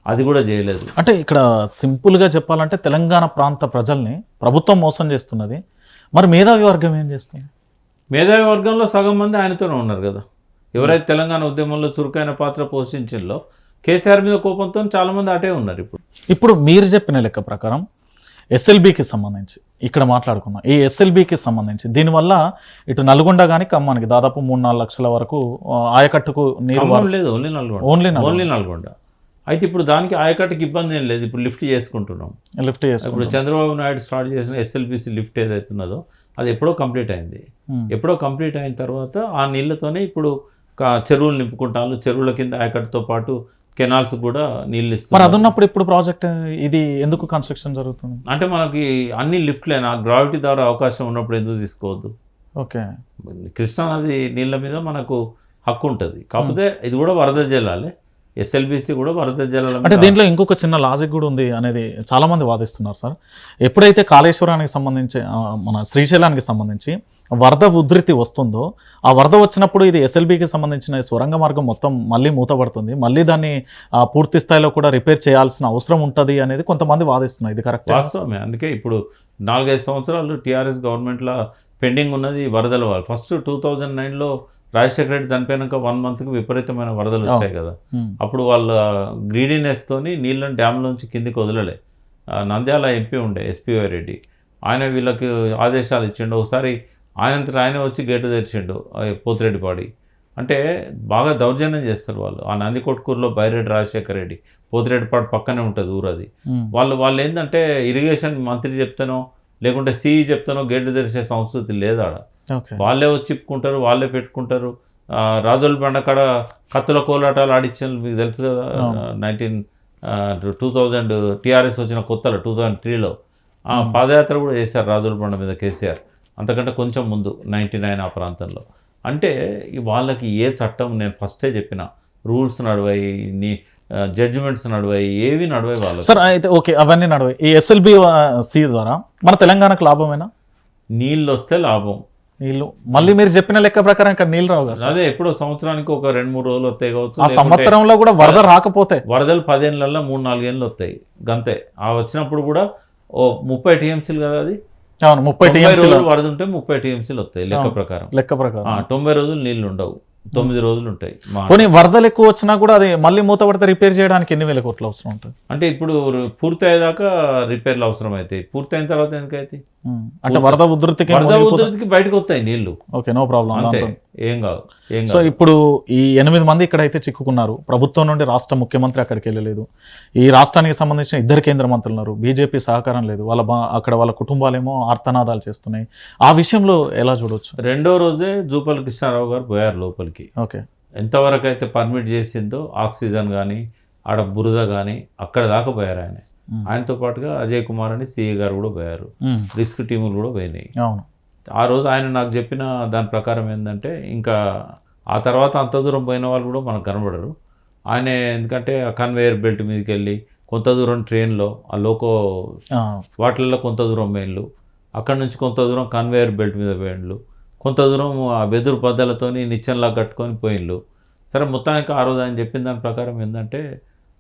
అది కూడా చేయలేదు. అంటే ఇక్కడ సింపుల్గా చెప్పాలంటే తెలంగాణ ప్రాంత ప్రజల్ని ప్రభుత్వం మోసం చేస్తున్నది. మరి మేధావి వర్గం ఏం చేస్తుంది? మేధావి వర్గంలో సగం మంది ఆయనతోనే ఉన్నారు కదా. ఎవరైతే తెలంగాణ ఉద్యమంలో చురుకైన పాత్ర పోషించిందో కేసీఆర్ మీద కోపంతో చాలామంది అటే ఉన్నారు. ఇప్పుడు మీరు చెప్పిన లెక్క ప్రకారం ఎస్ఎల్బికి సంబంధించి ఇక్కడ మాట్లాడుకుందాం. ఈ ఎస్ఎల్బికి సంబంధించి దీనివల్ల ఇటు నల్గొండ కానీ ఖమ్మానికి దాదాపు 3-4 లక్షల వరకు ఆయకట్టుకు నీరు లేదు. ఓన్లీ నల్గొండ. అయితే ఇప్పుడు దానికి ఆయకట్టుకి ఇబ్బంది ఏం లేదు. ఇప్పుడు లిఫ్ట్ చేసుకుంటున్నాం. ఇప్పుడు చంద్రబాబు నాయుడు స్టార్ట్ చేసిన ఎస్ఎల్బిసి లిఫ్ట్ ఏదైతున్నదో అది ఎప్పుడో కంప్లీట్ అయింది. ఎప్పుడో కంప్లీట్ అయిన తర్వాత ఆ నీళ్ళతోనే ఇప్పుడు చెరువులు నింపుకుంటాను. చెరువుల కింద ఆయకట్టుతో పాటు కెనాల్స్ కూడా నీళ్ళు ఇస్తారు. మరి అది ఉన్నప్పుడు ఇప్పుడు ప్రాజెక్ట్ ఇది ఎందుకు కన్స్ట్రక్షన్ జరుగుతుంది? అంటే మనకి అన్ని లిఫ్ట్లేనా, గ్రావిటీ ద్వారా అవకాశం ఉన్నప్పుడు ఎందుకు తీసుకోవద్దు? ఓకే, కృష్ణానది నీళ్ళ మీద మనకు హక్కు ఉంటుంది. కాకపోతే ఇది కూడా వరద జలాలే, ఎస్ఎల్బిసి కూడా వరద జలాలు. అంటే దీంట్లో ఇంకొక చిన్న లాజిక్ కూడా ఉంది అనేది చాలామంది వాదిస్తున్నారు సార్. ఎప్పుడైతే కాళేశ్వరానికి సంబంధించి మన శ్రీశైలానికి సంబంధించి వరద ఉధృతి వస్తుందో ఆ వరద వచ్చినప్పుడు ఇది ఎస్ఎల్బికి సంబంధించిన సొరంగ మార్గం మొత్తం మళ్ళీ మూతపడుతుంది, మళ్ళీ దాన్ని పూర్తి స్థాయిలో కూడా రిపేర్ చేయాల్సిన అవసరం ఉంటుంది అనేది కొంతమంది వాదిస్తున్నారు. ఇది కరెక్ట్? వాస్తవమే. అందుకే ఇప్పుడు 4-5 సంవత్సరాలు టీఆర్ఎస్ గవర్నమెంట్లో పెండింగ్ ఉన్నది వరదల వాళ్ళు. ఫస్ట్ 2009లో రాజశేఖర రెడ్డి చనిపోయినాక 1 మంత్కి విపరీతమైన వరదలు వచ్చాయి కదా. అప్పుడు వాళ్ళ గ్రీడీనెస్తోని నీళ్ళని డ్యామ్లోంచి కిందికి వదలలే. నంద్యాల ఎంపీ ఉండే ఎస్పీవై రెడ్డి, ఆయన వీళ్ళకి ఆదేశాలు ఇచ్చిండు. ఒకసారి ఆయనంతటా ఆయన వచ్చి గేటు తెరిచిండు పోతిరెడ్డిపాడి. అంటే బాగా దౌర్జన్యం చేస్తారు వాళ్ళు. ఆ నందికొట్కూరులో బైరెడ్డి రాజశేఖర రెడ్డి, పోతిరెడ్డిపాడు పక్కనే ఉంటుంది ఊరు అది. వాళ్ళు ఏంటంటే ఇరిగేషన్ మంత్రి చెప్తానో లేకుంటే సిఈ చెప్తానో గేట్లు తెరిచే సంస్కృతి లేదా. వాళ్ళే వచ్చి చిప్పుకుంటారు, వాళ్ళే పెట్టుకుంటారు. రాజోల్ బండకాడ కత్తుల కోలాటాలు ఆడిచ్చాను మీకు తెలుసు కదా. 2000 టీఆర్ఎస్ వచ్చిన కొత్తలో 2003లో పాదయాత్ర కూడా చేశారు రాజోల్ బండ మీద కేసీఆర్. అంతకంటే కొంచెం ముందు 99 ఆ ప్రాంతంలో. అంటే వాళ్ళకి ఏ చట్టం, నేను ఫస్టే చెప్పిన రూల్స్ నడవాయి, జడ్జిమెంట్స్ నడవాయి, ఏవి నడవాయి వాళ్ళు. సార్ అయితే ఓకే, అవన్నీ నడవాయి. ఈ ఎస్ఎల్బి సి ద్వారా మన తెలంగాణకు లాభమేనా? నీళ్ళు వస్తే లాభం. నీళ్ళు మళ్ళీ మీరు చెప్పిన లెక్క ప్రకారం ఇక్కడ నీళ్ళు రావు కదా. అదే ఎప్పుడో సంవత్సరానికి ఒక 2-3 రోజులు వస్తాయి కావచ్చు. ఆ సంవత్సరంలో కూడా వరద రాకపోతే వరదలు 10 ఏళ్ళల్లో 3-4 ఏళ్ళు వస్తాయి గంతే. ఆ వచ్చినప్పుడు కూడా 30 టీఎంసీలు కదా అది. 30 టీఎంసీలు వరద ఉంటే 30 టీఎంసీలు వస్తాయి లెక్క ప్రకారం. 90 రోజులు నీళ్లు ఉండవు. 9 రోజులు ఉంటాయి పోనీ వరదలు ఎక్కువ వచ్చినా కూడా అది మళ్ళీ మూతపడితే రిపేర్ చేయడానికి ఎన్ని వేల కోట్లు అవసరం ఉంటుంది? అంటే ఇప్పుడు పూర్తి అయ్యేదాకా రిపేర్లు అవసరం అవుతాయి. పూర్తయిన తర్వాత ఎందుకైతే అంటే వరద ఉధృతికి బయటకు వస్తాయి నీళ్లు. Okay, no problem. అంతే, ఏం కాదు. సో ఇప్పుడు ఈ 8 మంది ఇక్కడైతే చిక్కుకున్నారు. ప్రభుత్వం నుండి రాష్ట్ర ముఖ్యమంత్రి అక్కడికి వెళ్ళలేదు. ఈ రాష్ట్రానికి సంబంధించిన 2 కేంద్ర మంత్రులు ఉన్నారు. బీజేపీ సహకారం లేదు. అక్కడ వాళ్ళ కుటుంబాలేమో ఆర్తనాదాలు చేస్తున్నాయి. ఆ విషయంలో ఎలా చూడవచ్చు? రెండో రోజే జూపల్లి కృష్ణారావు గారు పోయారు లోపలికి. ఓకే, ఎంతవరకు అయితే పర్మిట్ చేసిందో ఆక్సిజన్ కానీ ఆడ బురద కానీ అక్కడ దాకా పోయారు ఆయన. ఆయనతో పాటుగా అజయ్ కుమార్ అని సిఏ గారు కూడా పోయారు. రిస్క్ టీములు కూడా పోయినాయి. అవును. ఆ రోజు ఆయన నాకు చెప్పిన దాని ప్రకారం ఏంటంటే ఇంకా ఆ తర్వాత అంత దూరం పోయిన వాళ్ళు కూడా మనకు కనబడరు. ఆయన ఎందుకంటే ఆ కన్వేయర్ బెల్ట్ మీదకి వెళ్ళి కొంత దూరం ట్రైన్లో ఆ లోకో వాటిల్లో కొంత దూరం పోయిన్లు, అక్కడ నుంచి కొంత దూరం కన్వేయర్ బెల్ట్ మీద పోయిండ్లు, కొంత దూరం ఆ వెదురు పద్దలతో నిచ్చెనలా కట్టుకొని పోయిండ్లు. సరే, మొత్తానికి ఆ రోజు ఆయన చెప్పిన దాని ప్రకారం ఏంటంటే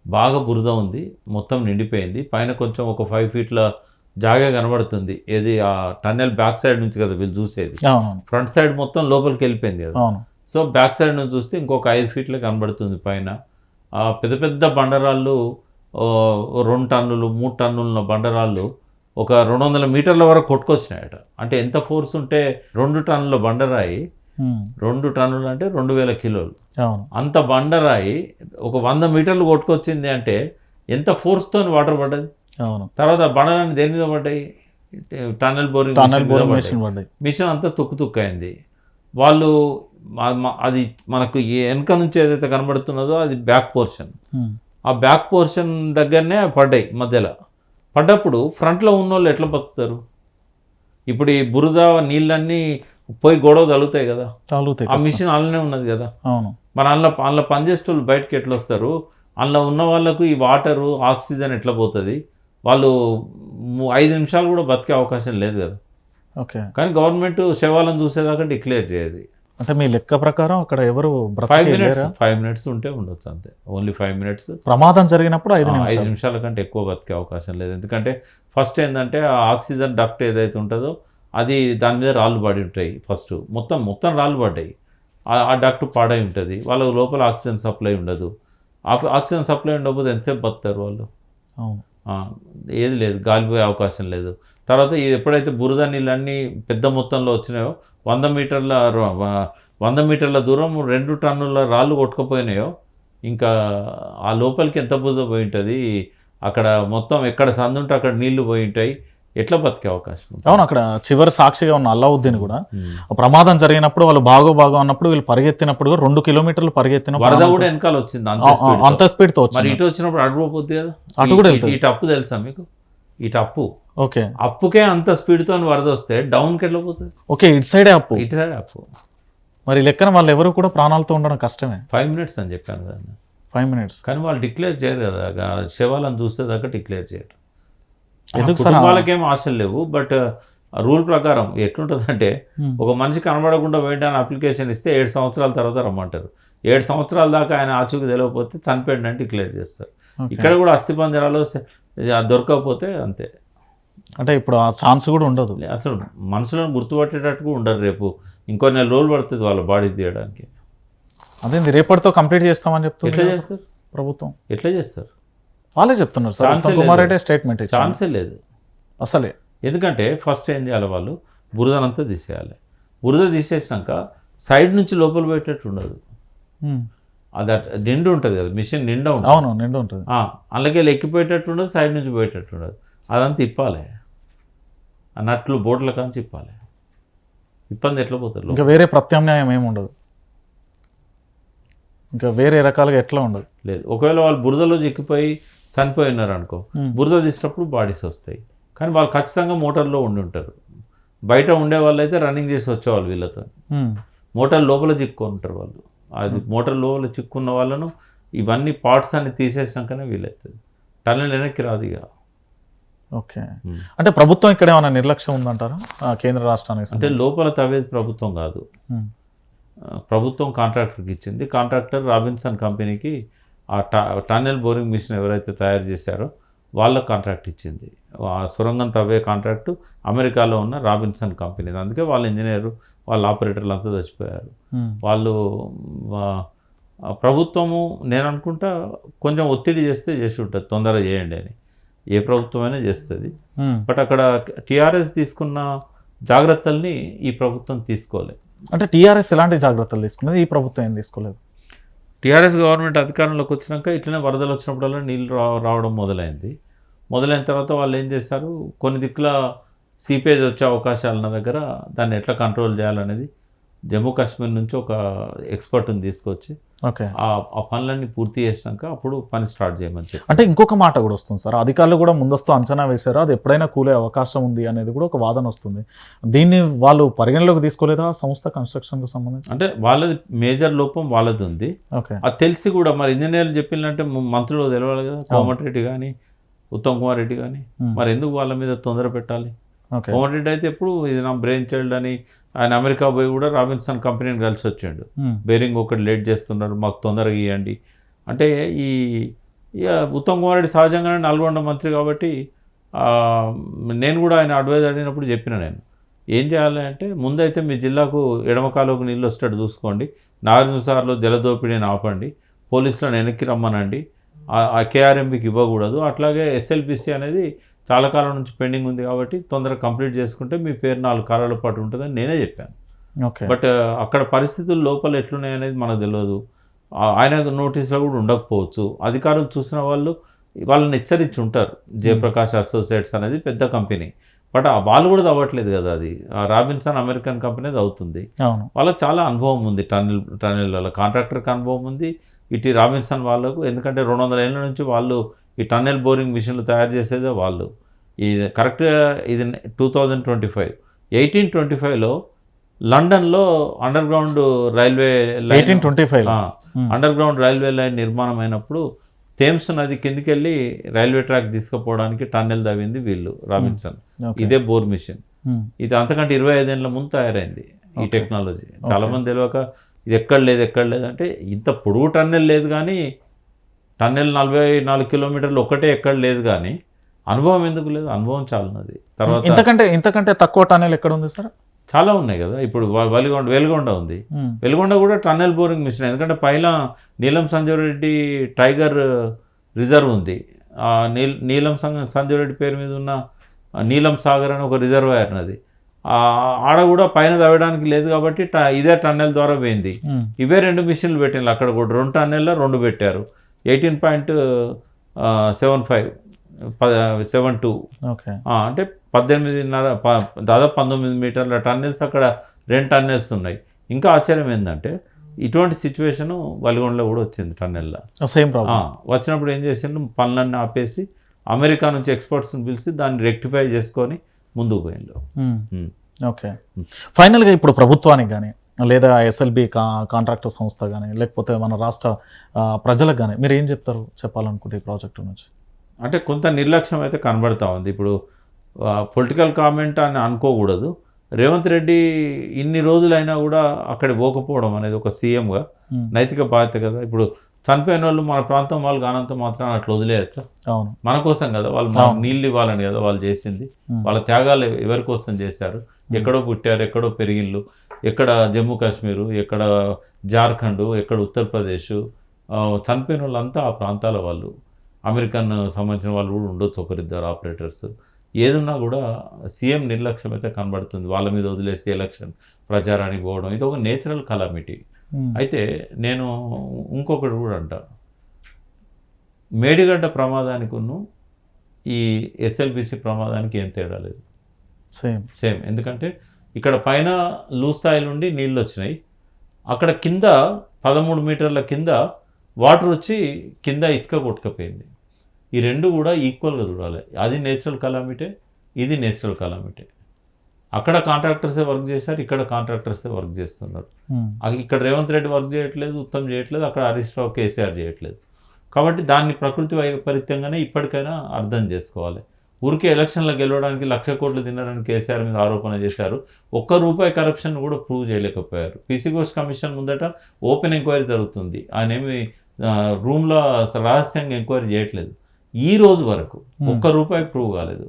బాగా బురద ఉంది, మొత్తం నిండిపోయింది, పైన కొంచెం ఒక 5 ఫీట్ల జాగా కనబడుతుంది. ఏది ఆ టన్నెల్ బ్యాక్ సైడ్ నుంచి కదా వీళ్ళు చూసేది, ఫ్రంట్ సైడ్ మొత్తం లోపలికి వెళ్ళిపోయింది కదా. సో బ్యాక్ సైడ్ నుంచి చూస్తే ఇంకొక 5 ఫీట్లే కనబడుతుంది పైన. పెద్ద పెద్ద బండరాళ్ళు 2 టన్నులు 3 టన్నుల బండరాళ్ళు ఒక 200 మీటర్ల వరకు కొట్టుకొచ్చినాయట. అంటే ఎంత ఫోర్స్ ఉంటే 2 టన్నుల బండరాయి, 2 టన్నులు అంటే 2000 కిలోలు, అంత బండరాయి ఒక 100 మీటర్లు కొట్టుకొచ్చింది అంటే ఎంత ఫోర్స్తో వాటర్ పడ్డది. తర్వాత బండరాన్ని దేని మీద పడ్డాయి? టన్నెల్ బోరింగ్ మిషన్ అంతా తుక్కు వాళ్ళు అది మనకు వెనక నుంచి ఏదైతే కనబడుతున్నదో అది బ్యాక్ పోర్షన్. ఆ బ్యాక్ పోర్షన్ దగ్గరనే పడ్డాయి. మధ్యలో పడ్డప్పుడు ఫ్రంట్లో ఉన్నోళ్ళు ఎట్లా బతుకుతారు? ఇప్పుడు ఈ బురద నీళ్ళన్నీ పోయి గొడవ తగులుతాయి కదా. ఆ మిషన్ అందులోనే ఉన్నది కదా. మరి అందులో పనిచేసే వాళ్ళు బయటకు ఎట్లా వస్తారు? అందులో ఉన్న వాళ్ళకు ఈ వాటరు ఆక్సిజన్ ఎట్లా పోతుంది? వాళ్ళు 5 నిమిషాలు కూడా బతికే అవకాశం లేదు కదా. ఓకే, కానీ గవర్నమెంట్ శవాలను చూసేదాకా డిక్లేర్ చేయదు. అంటే మీ లెక్క ప్రకారం అక్కడ ఎవరు 5 మినిట్స్ ఉంటే ఉండొచ్చు అంతే. Only 5 minutes. ప్రమాదం జరిగినప్పుడు 5 నిమిషాల కంటే ఎక్కువ బతికే అవకాశం లేదు. ఎందుకంటే ఫస్ట్ ఏంటంటే ఆ ఆక్సిజన్ డక్ట్ ఏదైతే ఉంటుందో అది దాని మీద రాళ్ళు పడి ఉంటాయి. ఫస్ట్ మొత్తం రాళ్ళు పడ్డాయి. ఆ డక్ట్ పాడై ఉంటుంది. వాళ్ళ లోపల ఆక్సిజన్ సప్లై ఉండదు. ఆక్సిజన్ సప్లై ఉండకపోతే ఎంతసేపు బతుకుతారు వాళ్ళు? ఏది లేదు, గాలిపోయే అవకాశం లేదు. తర్వాత ఇది ఎప్పుడైతే బురద నీళ్ళన్నీ పెద్ద మొత్తంలో వచ్చినాయో 100 మీటర్ల దూరం 2 టన్నుల రాళ్ళు కొట్టుకుపోయినాయో ఇంకా ఆ లోపలికి ఎంత బురద పోయి ఉంటుంది? అక్కడ మొత్తం ఎక్కడ సందు ఉంటే అక్కడ నీళ్లు పోయి ఉంటాయి. ఎట్లా బతికే అవకాశం? అవును, అక్కడ చివరి సాక్షిగా ఉన్న అల్లావుద్దీన్ కూడా ప్రమాదం జరిగినప్పుడు వాళ్ళు బాగా అన్నప్పుడు వీళ్ళు పరిగెత్తినప్పుడు 2 కిలోమీటర్లు పరిగెత్తిన వరద కూడా వెనకాల వచ్చింది అంత స్పీడ్ తో. మరి ఇటు వచ్చినప్పుడు అడుగుపోద్ది కదా. అటు కూడా ఇటు అప్పు తెలుసా మీకు? ఇటు అప్పు. ఓకే, అప్పుకే అంత స్పీడ్తో వరద వస్తే డౌన్కి ఎట్లా పోతుంది? ఓకే, ఇటు సైడే అప్పు. ఇటు సైడ్ అప్పు. మరి లెక్కన వాళ్ళు ఎవరు కూడా ప్రాణాలతో ఉండడం కష్టమే. 5 మినిట్స్ అని చెప్పాను కదా. 5 మినిట్స్. కానీ వాళ్ళు డిక్లేర్ చేయరు కదా. శవాలను చూసేదాకా డిక్లేర్ చేయరు. ఎందుకు సార్? వాళ్ళకేం ఆశలు లేవు. బట్ రూల్ ప్రకారం ఎట్లుంటుందంటే ఒక మనిషి కనబడకుండా వేయడానికి అప్లికేషన్ ఇస్తే 7 సంవత్సరాల తర్వాత రమ్మంటారు. 7 సంవత్సరాల దాకా ఆయన ఆచూకీ తెలియకపోతే చనిపోయింది అని డిక్లేర్ చేస్తారు. ఇక్కడ కూడా అస్థిపంజరాలు దొరకకపోతే అంతే. అంటే ఇప్పుడు ఆ ఛాన్స్ కూడా ఉండదు. అసలు మనుషులను గుర్తుపట్టేటట్టు ఉండరు. రేపు ఇంకో 4 రోజులు పడుతుంది వాళ్ళ బాడీ తీయడానికి. అదే రేపటితో కంప్లీట్ చేస్తామని చెప్తారు. ఎట్లా చేస్తారు ప్రభుత్వం? ఎట్లా చేస్తారు? వాళ్ళే చెప్తున్నారు సార్. ఉత్తమ్ కుమార్ రెడ్డి స్టేట్మెంట్ ఛాన్సే లేదు అసలే. ఎందుకంటే ఫస్ట్ ఏం చేయాలి? వాళ్ళు బురదనంతా తీసేయాలి. బురద తీసేసినాక సైడ్ నుంచి లోపల పెట్టేట్టు ఉండదు. అది నిండు ఉంటుంది కదా, మిషన్ నిండా ఉంటుంది. అవును, నిండు ఉంటుంది. అందులోకి ఎక్కిపోయేటట్టు ఉండదు, సైడ్ నుంచి పోయేటట్టు ఉండదు. అదంతా ఇప్పాలి. అన్నట్లు బోట్ల కాంచి ఇప్పాలి. ఇబ్బంది ఎట్లా పోతారు? ఇంకా వేరే ప్రత్యామ్నాయం ఏమి ఉండదు. ఇంకా వేరే రకాలుగా ఎట్లా ఉండదు. లేదు, ఒకవేళ వాళ్ళు బురదలో చిక్కిపోయి చనిపోయి ఉన్నారు అనుకో, బురద తీసినప్పుడు బాడీస్ వస్తాయి. కానీ వాళ్ళు ఖచ్చితంగా మోటార్లో ఉండి ఉంటారు. బయట ఉండే వాళ్ళు అయితే రన్నింగ్ చేసి వచ్చేవాళ్ళు వీళ్ళతో. మోటార్ లోపల చిక్కుకొని ఉంటారు వాళ్ళు. అది మోటార్ లోపల చిక్కున్న వాళ్ళను ఇవన్నీ పార్ట్స్ అన్ని తీసేసినాకనే వీలవుతుంది. టన్నెల్ వెనక్కి రాదు ఇక. ఓకే, అంటే ప్రభుత్వం ఇక్కడ ఏమైనా నిర్లక్ష్యం ఉందంటారా కేంద్ర రాష్ట్రానికి? అంటే లోపల తవ్వేది ప్రభుత్వం కాదు, ప్రభుత్వం కాంట్రాక్టర్కి ఇచ్చింది. కాంట్రాక్టర్ రాబిన్సన్ కంపెనీకి ఆ టన్నెల్ బోరింగ్ మిషన్ ఎవరైతే తయారు చేశారో వాళ్ళకు కాంట్రాక్ట్ ఇచ్చింది. ఆ సొరంగం తవ్వే కాంట్రాక్టు అమెరికాలో ఉన్న రాబిన్సన్ కంపెనీ. అందుకే వాళ్ళ ఇంజనీరు వాళ్ళ ఆపరేటర్లు అంతా చచ్చిపోయారు. వాళ్ళు ప్రభుత్వము నేను అనుకుంటా కొంచెం ఒత్తిడి చేస్తే చేసి ఉంటుంది, తొందరగా చేయండి అని. ఏ ప్రభుత్వమైనా చేస్తుంది. బట్ అక్కడ టీఆర్ఎస్ తీసుకున్న జాగ్రత్తల్ని ఈ ప్రభుత్వం తీసుకోలేదు. అంటే టీఆర్ఎస్ ఎలాంటి జాగ్రత్తలు తీసుకున్నది, ఈ ప్రభుత్వం ఏం తీసుకోలేదు? టీఆర్ఎస్ గవర్నమెంట్ అధికారంలోకి వచ్చినాక ఇట్లనే వరదలు వచ్చినప్పుడల్లా నీళ్ళు రావడం మొదలైన తర్వాత వాళ్ళు ఏం చేశారు, కొన్ని దిక్కుల సీపేజ్ వచ్చే అవకాశాలు ఉన్న దగ్గర దాన్ని ఎట్లా కంట్రోల్ చేయాలనేది జమ్మూ కాశ్మీర్ నుంచి ఒక ఎక్స్పర్ట్ని తీసుకొచ్చి ఓకే ఆ పనులన్నీ పూర్తి చేసినాక అప్పుడు పని స్టార్ట్ చేయమని చెప్పి. అంటే ఇంకొక మాట కూడా వస్తుంది సార్, అధికారులు కూడా ముందస్తు అంచనా వేశారు, అది ఎప్పుడైనా కూలే అవకాశం ఉంది అనేది కూడా ఒక వాదన వస్తుంది. దీన్ని వాళ్ళు పరిగణలోకి తీసుకోలేదా సంస్థ కన్స్ట్రక్షన్కు సంబంధించి? అంటే వాళ్ళది మేజర్ లోపం వాళ్ళది ఉంది. ఓకే, అది తెలిసి కూడా మరి ఇంజనీర్లు చెప్పినట్టే మంత్రులు తెలవాలి కదా, కోమటిరెడ్డి కానీ ఉత్తమ్ కుమార్ రెడ్డి కానీ, మరి ఎందుకు వాళ్ళ మీద తొందర పెట్టాలి? కోమటిరెడ్డి అయితే ఎప్పుడు ఇది నా బ్రెయిన్ చైల్డ్ అని ఆయన అమెరికా పోయి కూడా రాబిన్సన్ కంపెనీని కలిసి వచ్చాడు. బేరింగ్ ఒకటి లేట్ చేస్తున్నారు, మాకు తొందరగా ఇవ్వండి అంటే. ఉత్తమ్ కుమార్ రెడ్డి సహజంగానే నల్గొండ మంత్రి కాబట్టి నేను కూడా ఆయన అడ్వైజ్ అడిగినప్పుడు చెప్పిన, నేను ఏం చేయాలి అంటే ముందైతే మీ జిల్లాకు ఎడమకాలకు నీళ్ళు వచ్చేటట్టు చూసుకోండి, నాగార్జునసాగర్లో జలదోపిడీని ఆపండి, పోలీసులను వెనక్కి రమ్మనండి, ఆ కేఆర్ఎంబికి ఇవ్వకూడదు, అట్లాగే ఎస్ఎల్బిసి అనేది చాలా కాలం నుంచి పెండింగ్ ఉంది కాబట్టి తొందరగా కంప్లీట్ చేసుకుంటే మీ పేరు 4 కాలాల పాటు ఉంటుందని నేనే చెప్పాను. ఓకే, బట్ అక్కడ పరిస్థితులు లోపల ఎట్లున్నాయి అనేది మనకు తెలియదు. ఆయన నోటీసులో కూడా ఉండకపోవచ్చు. అధికారులు చూసిన వాళ్ళని హెచ్చరించి ఉంటారు. జయప్రకాష్ అసోసియేట్స్ అనేది పెద్ద కంపెనీ, బట్ వాళ్ళు కూడా అవ్వట్లేదు కదా, అది రాబిన్సన్ అమెరికన్ కంపెనీ అది అవుతుంది. వాళ్ళకి చాలా అనుభవం ఉంది, టన్నెల్ వాళ్ళ కాంట్రాక్టర్కి అనుభవం ఉంది. ఇటు రాబిన్సన్ వాళ్ళకు ఎందుకంటే 200 ఏళ్ళ నుంచి వాళ్ళు ఈ టన్నెల్ బోరింగ్ మిషన్లు తయారు చేసేదే వాళ్ళు. ఇది కరెక్ట్గా ఇది 1825లో లండన్లో under ground railway line 1825 under ground railway line నిర్మాణం అయినప్పుడు థేమ్స్ నది కిందికి వెళ్ళి రైల్వే ట్రాక్ తీసుకుపోవడానికి టన్నెల్ తవ్వింది వీళ్ళు రాబిన్సన్. ఇదే బోర్ మిషన్. ఇది అంతకంటే 25 ఏళ్ళ ముందు తయారైంది ఈ టెక్నాలజీ. చాలామంది తెలియక ఇది ఎక్కడ లేదు అంటే ఇంత పొడుగు టన్నెల్ లేదు, కానీ టన్నెల్ 44 కిలోమీటర్లు ఒకటే ఎక్కడ లేదు, కానీ అనుభవం ఎందుకు లేదు? అనుభవం చాలా ఉన్నది. తర్వాత ఇంతకంటే తక్కువ టన్నెల్ ఎక్కడ ఉంది సార్? చాలా ఉన్నాయి కదా. ఇప్పుడు వెలుగొండ ఉంది, వెలుగొండ కూడా టన్నెల్ బోరింగ్ మిషన్. ఎందుకంటే పైన నీలం సంజీవ్ రెడ్డి టైగర్ రిజర్వ్ ఉంది. నీలం సంజీవ్ రెడ్డి పేరు మీద ఉన్న నీలం సాగర్ అని ఒక రిజర్వాయర్ ఉన్నది. ఆడ కూడా పైన తవ్వడానికి లేదు కాబట్టి ఇదే టన్నెల్ ద్వారా పోయింది. ఇవే 2 మిషన్లు పెట్టింది అక్కడ కూడా. 2 టన్నెల్లో 2 పెట్టారు. 18.75 అంటే 18.5 దాదాపు 19 మీటర్ల టన్నెల్స్ అక్కడ 2 టన్నెల్స్ ఉన్నాయి. ఇంకా ఆశ్చర్యం ఏంటంటే ఇటువంటి సిచ్యువేషన్ వలిగొండలో కూడా వచ్చింది. టన్నెల్లో సేమ్ ప్రాబ్లం వచ్చినప్పుడు ఏం చేసిండు, పనులన్నీ ఆపేసి అమెరికా నుంచి ఎక్స్పర్ట్స్ని పిలిచి దాన్ని రెక్టిఫై చేసుకొని ముందుకు పోయిండు. ఓకే, ఫైనల్గా ఇప్పుడు ప్రభుత్వానికి కానీ లేదా ఎస్ఎల్బి కాంట్రాక్టర్ సంస్థ కానీ లేకపోతే మన రాష్ట్ర ప్రజలకు కానీ మీరు ఏం చెప్పాలనుకుంటే ఈ ప్రాజెక్టు నుంచి? అంటే కొంత నిర్లక్ష్యం అయితే కనబడతా ఉంది. ఇప్పుడు పొలిటికల్ కామెంట్ అని అనుకోకూడదు. రేవంత్ రెడ్డి ఇన్ని రోజులైనా కూడా అక్కడికి పోకపోవడం అనేది ఒక సీఎంగా నైతిక బాధ్యత కదా. ఇప్పుడు చనిపోయిన వాళ్ళు మన ప్రాంతం వాళ్ళు కానంత మాత్రం అట్లా వదిలేయచ్చా? అవును, మన కోసం కదా, వాళ్ళు నీళ్ళు ఇవ్వాలని కదా వాళ్ళు చేసింది. వాళ్ళ త్యాగాలు ఎవరి కోసం చేశారు? ఎక్కడో పుట్టారు, ఎక్కడో పెరిగిళ్ళు, ఎక్కడ జమ్మూ కాశ్మీరు, ఎక్కడ జార్ఖండ్, ఎక్కడ ఉత్తరప్రదేశ్. చనిపోయిన వాళ్ళంతా ఆ ప్రాంతాల వాళ్ళు. అమెరికన్ సంబంధించిన వాళ్ళు కూడా ఉండొచ్చు, 1-2 ఆపరేటర్స్. ఏదున్నా కూడా సీఎం నిర్లక్ష్యం అయితే కనబడుతుంది. వాళ్ళ మీద వదిలేసి ఎలక్షన్ ప్రచారానికి పోవడం ఇది ఒక నేచురల్ కలామిటీ. అయితే నేను ఇంకొకటి కూడా అంట, మేడిగడ్డ ప్రమాదానికి ఈ ఎస్ఎల్బిసి ప్రమాదానికి ఏం తేడా లేదు, సేమ్. ఎందుకంటే ఇక్కడ పైన లూజ్ స్థాయి నుండి నీళ్ళు వచ్చినాయి, అక్కడ కింద 13 మీటర్ల కింద వాటర్ వచ్చి కింద ఇసుక కొట్టుకపోయింది. ఈ 2 కూడా ఈక్వల్గా చూడాలి. అది నేచురల్ కలామిటే, ఇది నేచురల్ కలామిటే. అక్కడ కాంట్రాక్టర్సే వర్క్ చేశారు, ఇక్కడ కాంట్రాక్టర్సే వర్క్ చేస్తున్నారు. ఇక్కడ రేవంత్ రెడ్డి వర్క్ చేయట్లేదు, ఉత్తమ్ చేయట్లేదు, అక్కడ హరీష్ రావు కేసీఆర్ చేయట్లేదు. కాబట్టి దాన్ని ప్రకృతి వైపరీత్యంగానే ఇప్పటికైనా అర్థం చేసుకోవాలి. ఊరికే ఎలక్షన్లో గెలవడానికి 1,00,000 కోట్లు తిన్నారని కేసీఆర్ మీద ఆరోపణ చేశారు. ₹1 కరప్షన్ కూడా ప్రూవ్ చేయలేకపోయారు. పీసీ ఘోష్ కమిషన్ ముందట ఓపెన్ ఎంక్వైరీ జరుగుతుంది, ఆయన ఏమి రూమ్లో రహస్యంగా ఎంక్వైరీ చేయట్లేదు. ఈ రోజు వరకు ₹1 ప్రూవ్ కాలేదు.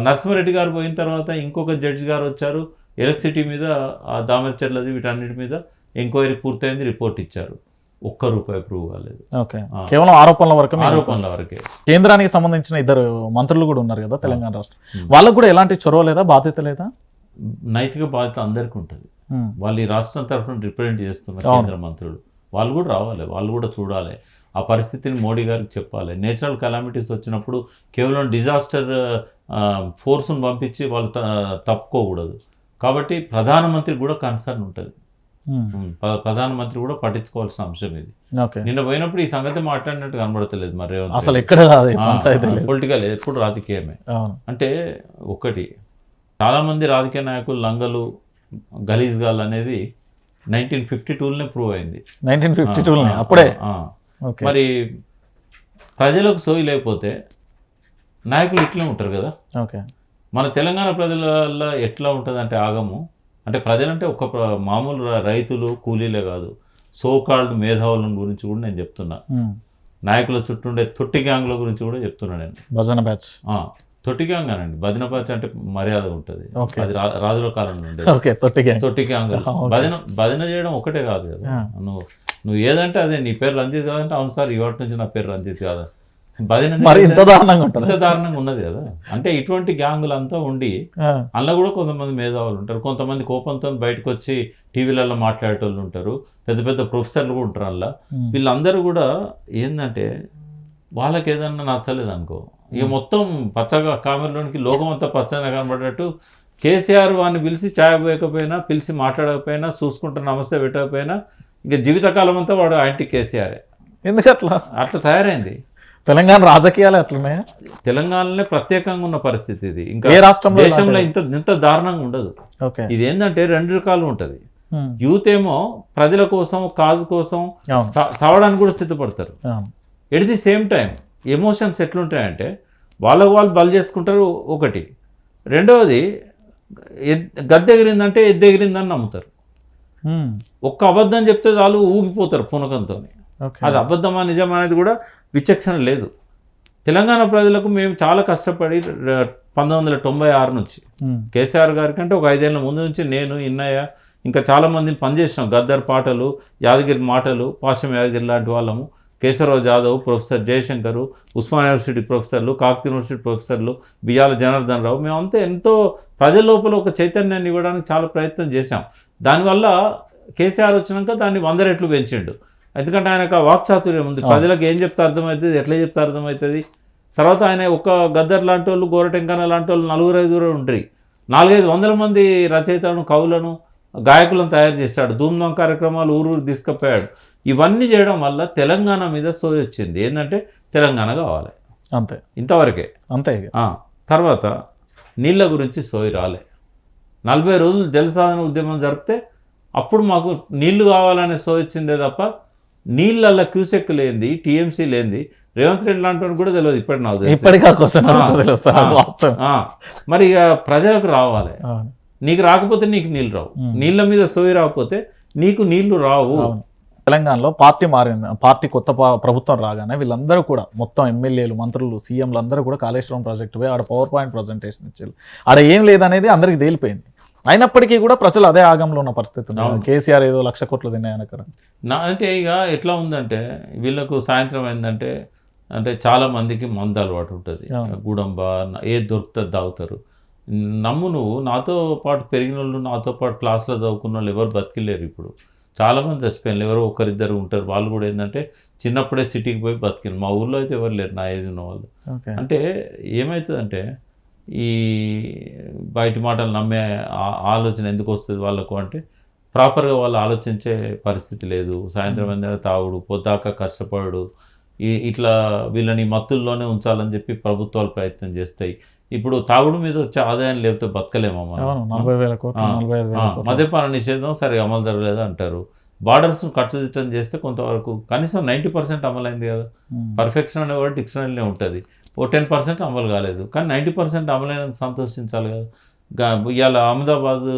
నరసింహారెడ్డి గారు పోయిన తర్వాత ఇంకొక జడ్జి గారు వచ్చారు, ఎలక్ట్రిసిటీ మీద ఆ దామరచర్లది వీటన్నిటి మీద ఎంక్వైరీ పూర్తయింది, రిపోర్ట్ ఇచ్చారు. ₹1 ప్రూవ్ కాలేదు. ఓకే, కేవలం ఆరోపణల వరకు. ఆరోపణల వరకే. కేంద్రానికి సంబంధించిన 2 మంత్రులు కూడా ఉన్నారు కదా తెలంగాణ రాష్ట్రం, వాళ్ళకు కూడా ఎలాంటి చొరవ లేదా, బాధ్యత లేదా? నైతిక బాధ్యత అందరికీ ఉంటుంది. వాళ్ళు ఈ రాష్ట్రం తరఫున రిప్రజెంట్ చేస్తున్నారు కేంద్ర మంత్రులు, వాళ్ళు కూడా రావాలి, వాళ్ళు కూడా చూడాలి, ఆ పరిస్థితిని మోడీ గారికి చెప్పాలి. నేచురల్ కెలామిటీస్ వచ్చినప్పుడు కేవలం డిజాస్టర్ ఫోర్స్ను పంపించి వాళ్ళు తప్పుకోకూడదు. కాబట్టి ప్రధానమంత్రి కూడా కన్సర్న్ ఉంటుంది, ప్రధానమంత్రి కూడా పట్టించుకోవాల్సిన అంశం ఇది. నిన్న పోయినప్పుడు ఈ సంగతి మాట్లాడినట్టు కనబడతలేదు మరి అసలు ఎక్కడ పొలిటికల్, ఎప్పుడు రాజకీయమే. అంటే ఒకటి, చాలామంది రాజకీయ నాయకులు లంగలు గలీజ్గాల్ అనేది 1952లోనే ప్రూవ్ అయింది. 1952 అప్పుడే. మరి ప్రజలకు సోయి లేకపోతే నాయకులు ఇట్లే ఉంటారు కదా. మన తెలంగాణ ప్రజలలో ఎట్లా ఉంటుంది అంటే ఆగము, అంటే ప్రజలంటే ఒక మామూలు రైతులు కూలీలే కాదు, సోకాల్డ్ మేధావుల గురించి కూడా నేను చెప్తున్నా, నాయకుల చుట్టూ ఉండే తొట్టి గ్యాంగ్ల గురించి కూడా చెప్తున్నా నేను. భజన బ్యాచ్ తొట్టి గ్యాంగ్ అనండి, భజన బ్యాచ్ అంటే మర్యాద ఉంటుంది, అది రాజుల కాలంలో ఉండేది. తొట్టి గ్యాంగ్ భజన చేయడం ఒకటే కాదు కదా, నువ్వు ఏదంటే అదే, నీ పేరు రంజిత్ కాదంటే అవును సార్ ఇవాటి నుంచి నా పేరు రంజిత్ కాదా, భజన ఇంత దారుణంగా ఉన్నది కదా. అంటే ఇటువంటి గ్యాంగులంతా ఉండి అందులో కూడా కొంతమంది మేధావులు ఉంటారు, కొంతమంది కోపంతో బయటకు వచ్చి టీవీలలో మాట్లాడేటోళ్ళు ఉంటారు, పెద్ద పెద్ద ప్రొఫెసర్లు కూడా ఉంటారు. అందులో వీళ్ళందరూ కూడా ఏంటంటే వాళ్ళకి ఏదన్నా నచ్చలేదు అనుకో, ఇక మొత్తం పచ్చగా కామెరలోనికి లోకం అంతా పచ్చగా కనబడేటట్టు కేసీఆర్ వాడిని పిలిచి ఛాయ్ పోయకపోయినా, పిలిచి మాట్లాడకపోయినా, చూసుకుంటూ నమస్తే పెట్టకపోయినా ఇక జీవితకాలం అంతా వాడు యాంటీ కేసీఆరే. ఎందుకు అట్లా తయారైంది తెలంగాణ రాజకీయాలు. అట్లున్నాయా? తెలంగాణలోనే ప్రత్యేకంగా ఉన్న పరిస్థితి ఇది, ఇంకా దేశంలో ఇంత దారుణంగా ఉండదు. ఇది ఏంటంటే 2 రకాలు ఉంటుంది. యూత్ ఏమో ప్రజల కోసం, కాజు కోసం సావడానికి కూడా సిద్ధపడతారు. At the same time emotions ఎట్లుంటాయంటే వాళ్ళకు వాళ్ళు బలి చేసుకుంటారు ఒకటి, రెండవది గద్దెగిరిందంటే ఎద్దెగిరిందని నమ్ముతారు. ఒక్క అబద్ధం చెప్తే వాళ్ళు ఊగిపోతారు పూనకంతో. అది అబద్ధమా నిజమా అనేది కూడా విచక్షణ లేదు. తెలంగాణ ప్రజలకు మేము చాలా కష్టపడి 1996 నుంచి కేసీఆర్ గారి కంటే ఒక 5 ఏళ్ళ ముందు నుంచి నేను, ఇన్నయ్య, ఇంకా చాలామందిని పనిచేసినాం. గద్దర్ పాటలు, యాదగిరి మాటలు, పాశం యాదగిరి లాంటి వాళ్ళము, కేశవరావు జాదవ్, ప్రొఫెసర్ జయశంకరు, ఉస్మానియా యూనివర్సిటీ ప్రొఫెసర్లు, కాకతీయ యూనివర్సిటీ ప్రొఫెసర్లు, బియ్యాల జనార్దన్ రావు, మేమంతా ఎంతో ప్రజల లోపల ఒక చైతన్యాన్ని ఇవ్వడానికి చాలా ప్రయత్నం చేశాం. దానివల్ల కేసీఆర్ వచ్చినాక దాన్ని 100 రెట్లు పెంచిండు. ఎందుకంటే ఆయనకు ఆ వాక్చాతుర్యం ఉంది, ప్రజలకు ఏం చెప్తే అర్థమవుతుంది, ఎట్లా చెప్తే అర్థమవుతుంది. తర్వాత ఆయన ఒక గద్దర్ లాంటి వాళ్ళు, గోరటెంకన్న లాంటి వాళ్ళు 4-5 ఉంటారు, 400-500 మంది రచయితలను, కవులను, గాయకులను తయారు చేశాడు. ధూమ్ధాం కార్యక్రమాలు ఊరూరు తీసుకుపోయాడు. ఇవన్నీ చేయడం వల్ల తెలంగాణ మీద సోయి వచ్చింది. ఏంటంటే తెలంగాణ కావాలి, అంతే, ఇంతవరకే, అంతే. తర్వాత నీళ్ళ గురించి సోయి రాలే. 40 రోజులు జలసాధన ఉద్యమం జరిపితే అప్పుడు మాకు నీళ్లు కావాలనే సోయి వచ్చిందే తప్ప నీళ్ళల్లో క్యూసెక్ లేనిది, టీఎంసీ లేనిది రేవంత్ రెడ్డి లాంటి కూడా తెలియదు ఇప్పటి నాకు మరి ఇక ప్రజలకు రావాలి. నీకు రాకపోతే నీకు నీళ్ళు రావు, నీళ్ళ మీద సోయి రాకపోతే నీకు నీళ్లు రావు. తెలంగాణలో పార్టీ మారింది, పార్టీ కొత్త ప్రభుత్వం రాగానే వీళ్ళందరూ కూడా మొత్తం ఎమ్మెల్యేలు, మంత్రులు, సీఎంలు అందరూ కూడా కాళేశ్వరం ప్రాజెక్టు పోయి ఆడ పవర్ పాయింట్ ప్రజెంటేషన్ ఇచ్చారు. ఆడ ఏం లేదనేది అందరికి తేలిపోయింది. అయినప్పటికీ కూడా ప్రజలు అదే ఆగంలో ఉన్న పరిస్థితి. కేసీఆర్ ఏదో 1,00,000 కోట్లు తిన్నాయని అక్కడ. అంటే ఇక ఎట్లా ఉందంటే వీళ్ళకు సాయంత్రం ఏంటంటే అంటే చాలా మందికి మందు అలవాటు ఉంటుంది, గుడంబ ఏది దొరుకుతుంది తాగుతారు. నమ్ము నువ్వు, నాతో పాటు పెరిగిన వాళ్ళు, నాతో పాటు క్లాస్లో చదువుకున్న వాళ్ళు ఎవరు బతికిలేరు. ఇప్పుడు చాలామంది చచ్చిపోయిన ఎవరో 1-2 ఉంటారు. వాళ్ళు కూడా ఏంటంటే చిన్నప్పుడే సిటీకి పోయి బతికిన. మా ఊళ్ళో అయితే ఎవరు లేరు నా ఏజ్ ఉన్న వాళ్ళు. అంటే ఏమవుతుందంటే ఈ బయటి మాటలు నమ్మే ఆలోచన ఎందుకు వస్తుంది వాళ్ళకు అంటే ప్రాపర్గా వాళ్ళు ఆలోచించే పరిస్థితి లేదు. సాయంత్రం ఏంటంటే తాగుడు, పొద్దాక కష్టపడు, ఇట్లా వీళ్ళని మత్తుల్లోనే ఉంచాలని చెప్పి ప్రభుత్వాలు ప్రయత్నం చేస్తాయి. ఇప్పుడు తాగుడు మీద వచ్చే ఆదాయం లేకపోతే బతకలేమో మనం. 40,000 కోట్లు. మద్యపాన నిషేధం సరిగా అమలు జరగలేదు అంటారు. బార్డర్స్ను కట్టుదిట్టం చేస్తే కొంతవరకు కనీసం 90% అమలైంది కదా. పర్ఫెక్షన్ అనేవాడు డిక్షనరీలో ఉంటుంది. 10% అమలు కాలేదు, కానీ 90% అమలైనందుకు సంతోషించాలి కదా. ఇవాళ అహ్మదాబాద్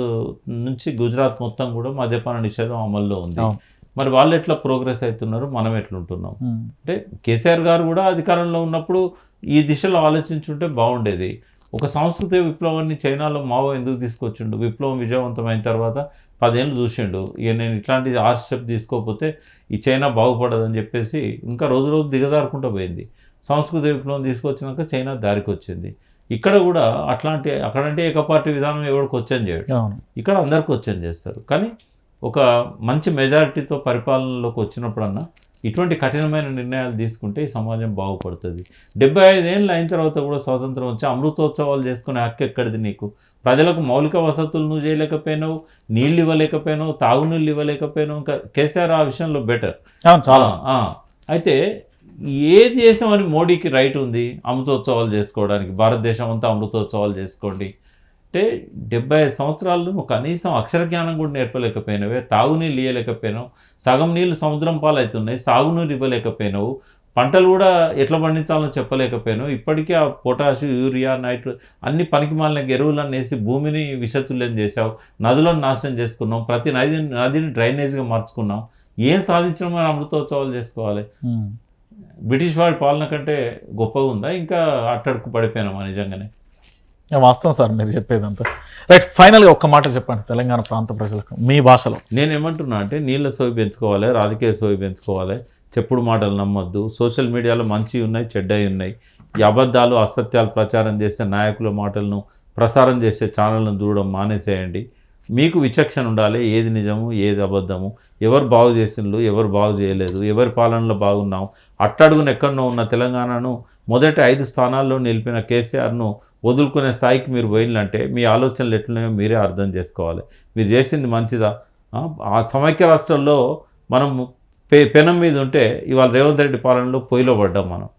నుంచి గుజరాత్ మొత్తం కూడా మద్యపాన నిషేధం అమల్లో ఉంది. మరి వాళ్ళు ఎట్లా ప్రోగ్రెస్ అవుతున్నారు, మనం ఎట్లుంటున్నాం. అంటే కేసీఆర్ గారు కూడా అధికారంలో ఉన్నప్పుడు ఈ దిశలో ఆలోచించుంటే బాగుండేది. ఒక సాంస్కృతిక విప్లవాన్ని చైనాలో మావో ఎందుకు తీసుకొచ్చిండు? విప్లవం విజయవంతమైన తర్వాత 10 ఏళ్ళు చూసిండు, ఇక నేను ఇట్లాంటి స్టెప్ తీసుకోకపోతే ఈ చైనా బాగుపడదని చెప్పేసి ఇంకా రోజు రోజు దిగదారుకుంటూ పోయింది. సాంస్కృతిక విప్లవం తీసుకొచ్చినాక చైనా దారికి వచ్చింది. ఇక్కడ కూడా అట్లాంటి అక్కడంటే ఏకపార్టీ విధానం ఎవరికి వచ్చని చేయడు, ఇక్కడ అందరికీ వచ్చని చేస్తారు. కానీ ఒక మంచి మెజారిటీతో పరిపాలనలోకి వచ్చినప్పుడన్నా ఇటువంటి కఠినమైన నిర్ణయాలు తీసుకుంటే ఈ సమాజం బాగుపడుతుంది. 75 ఏళ్ళు అయిన తర్వాత కూడా స్వాతంత్రం వచ్చి అమృతోత్సవాలు చేసుకునే హక్కు ఎక్కడిది నీకు? ప్రజలకు మౌలిక వసతులు నువ్వు చేయలేకపోయినావు, నీళ్ళు ఇవ్వలేకపోయినావు, తాగునీళ్ళు ఇవ్వలేకపోయినావు. ఇంకా కేసీఆర్ ఆ విషయంలో బెటర్. చాలా అయితే ఏ దేశం అని మోడీకి రైట్ ఉంది అమృతోత్సవాలు చేసుకోవడానికి? భారతదేశం అంతా అమృతోత్సవాలు చేసుకోండి అంటే 75 సంవత్సరాలు నువ్వు కనీసం అక్షర జ్ఞానం కూడా నేర్పలేకపోయినావే, తాగునీళ్ళు ఇవ్వలేకపోయినావు, సగం నీళ్ళు సముద్రం పాలవుతున్నాయి, సాగునీరు ఇవ్వలేకపోయినావు, పంటలు కూడా ఎట్లా పండించాలో చెప్పలేకపోయినావు. ఇప్పటికీ ఆ పొటాషు, యూరియా, నైట్రో అన్ని పనికిమాలిన ఎరువులను వేసి భూమిని విషతుల్యం చేసావు, నదులను నాశనం చేసుకున్నావు, ప్రతి నదిని డ్రైనేజ్గా మార్చుకున్నావు. ఏం సాధించడం మనం అమృతోత్సవాలు చేసుకోవాలి? బ్రిటిష్ వాడి పాలన కంటే గొప్పగా ఉందా? ఇంకా అట్టడుకు పడిపోయినామా నిజంగానే? వాస్తవం సార్ మీరు చెప్పేదంతా. రైట్, ఫైనల్గా ఒక్క మాట చెప్పండి తెలంగాణ ప్రాంత ప్రజలకు మీ భాషలో. నేనేమంటున్నా అంటే నీళ్ళ సోయి పెంచుకోవాలి, రాజకీయ సోయి పెంచుకోవాలి, చెప్పుడు మాటలు నమ్మొద్దు. సోషల్ మీడియాలో మంచి ఉన్నాయి, చెడ్డవి ఉన్నాయి. ఈ అబద్ధాలు, అసత్యాలు ప్రచారం చేసే నాయకుల మాటలను ప్రసారం చేసే ఛానళ్ళను చూడడం మానేసేయండి. మీకు విచక్షణ ఉండాలి, ఏది నిజము ఏది అబద్ధము, ఎవరు బాగు చేసిండ్రు ఎవరు బాగు చేయలేదు, ఎవరి పాలనలో బాగున్నాం. అట్టడుగున ఎక్కడో ఉన్న తెలంగాణను మొదటి 5 స్థానాల్లో నిలిపిన కేసీఆర్ను వదులుకునే స్థాయికి మీరు పోయిందంటే మీ ఆలోచనలు ఎట్లున్నాయో మీరే అర్థం చేసుకోవాలి. మీరు చేసింది మంచిదా? ఆ సమైక్య రాష్ట్రంలో మనం పెనం మీద ఉంటే ఇవాళ రేవంత్ రెడ్డి పాలనలో పొయ్యిలో పడ్డాం మనం.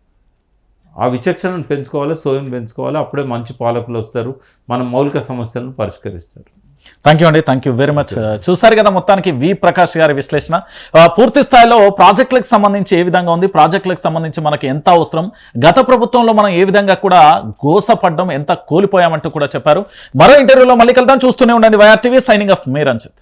ఆ విచక్షణను పెంచుకోవాలి, సోయం పెంచుకోవాలి. అప్పుడే మంచి పాలకులు వస్తారు, మన మౌలిక సమస్యలను పరిష్కరిస్తారు. థ్యాంక్ యూ అండి, థ్యాంక్ యూ వెరీ మచ్. చూసారు కదా మొత్తానికి వి ప్రకాష్ గారి విశ్లేషణ. పూర్తి స్థాయిలో ప్రాజెక్టులకు సంబంధించి ఏ విధంగా ఉంది, ప్రాజెక్టులకు సంబంధించి మనకి ఎంత అవసరం, గత ప్రభుత్వంలో మనం ఏ విధంగా కూడా గోసపడ్డం, ఎంత కోల్పోయామంటూ కూడా చెప్పారు. మరో ఇంటర్వ్యూలో మళ్ళీ కలుద్దాం. చూస్తూనే ఉండండి వైఆర్ టీవీ. సైనింగ్ ఆఫ్ మీ రంజిత్.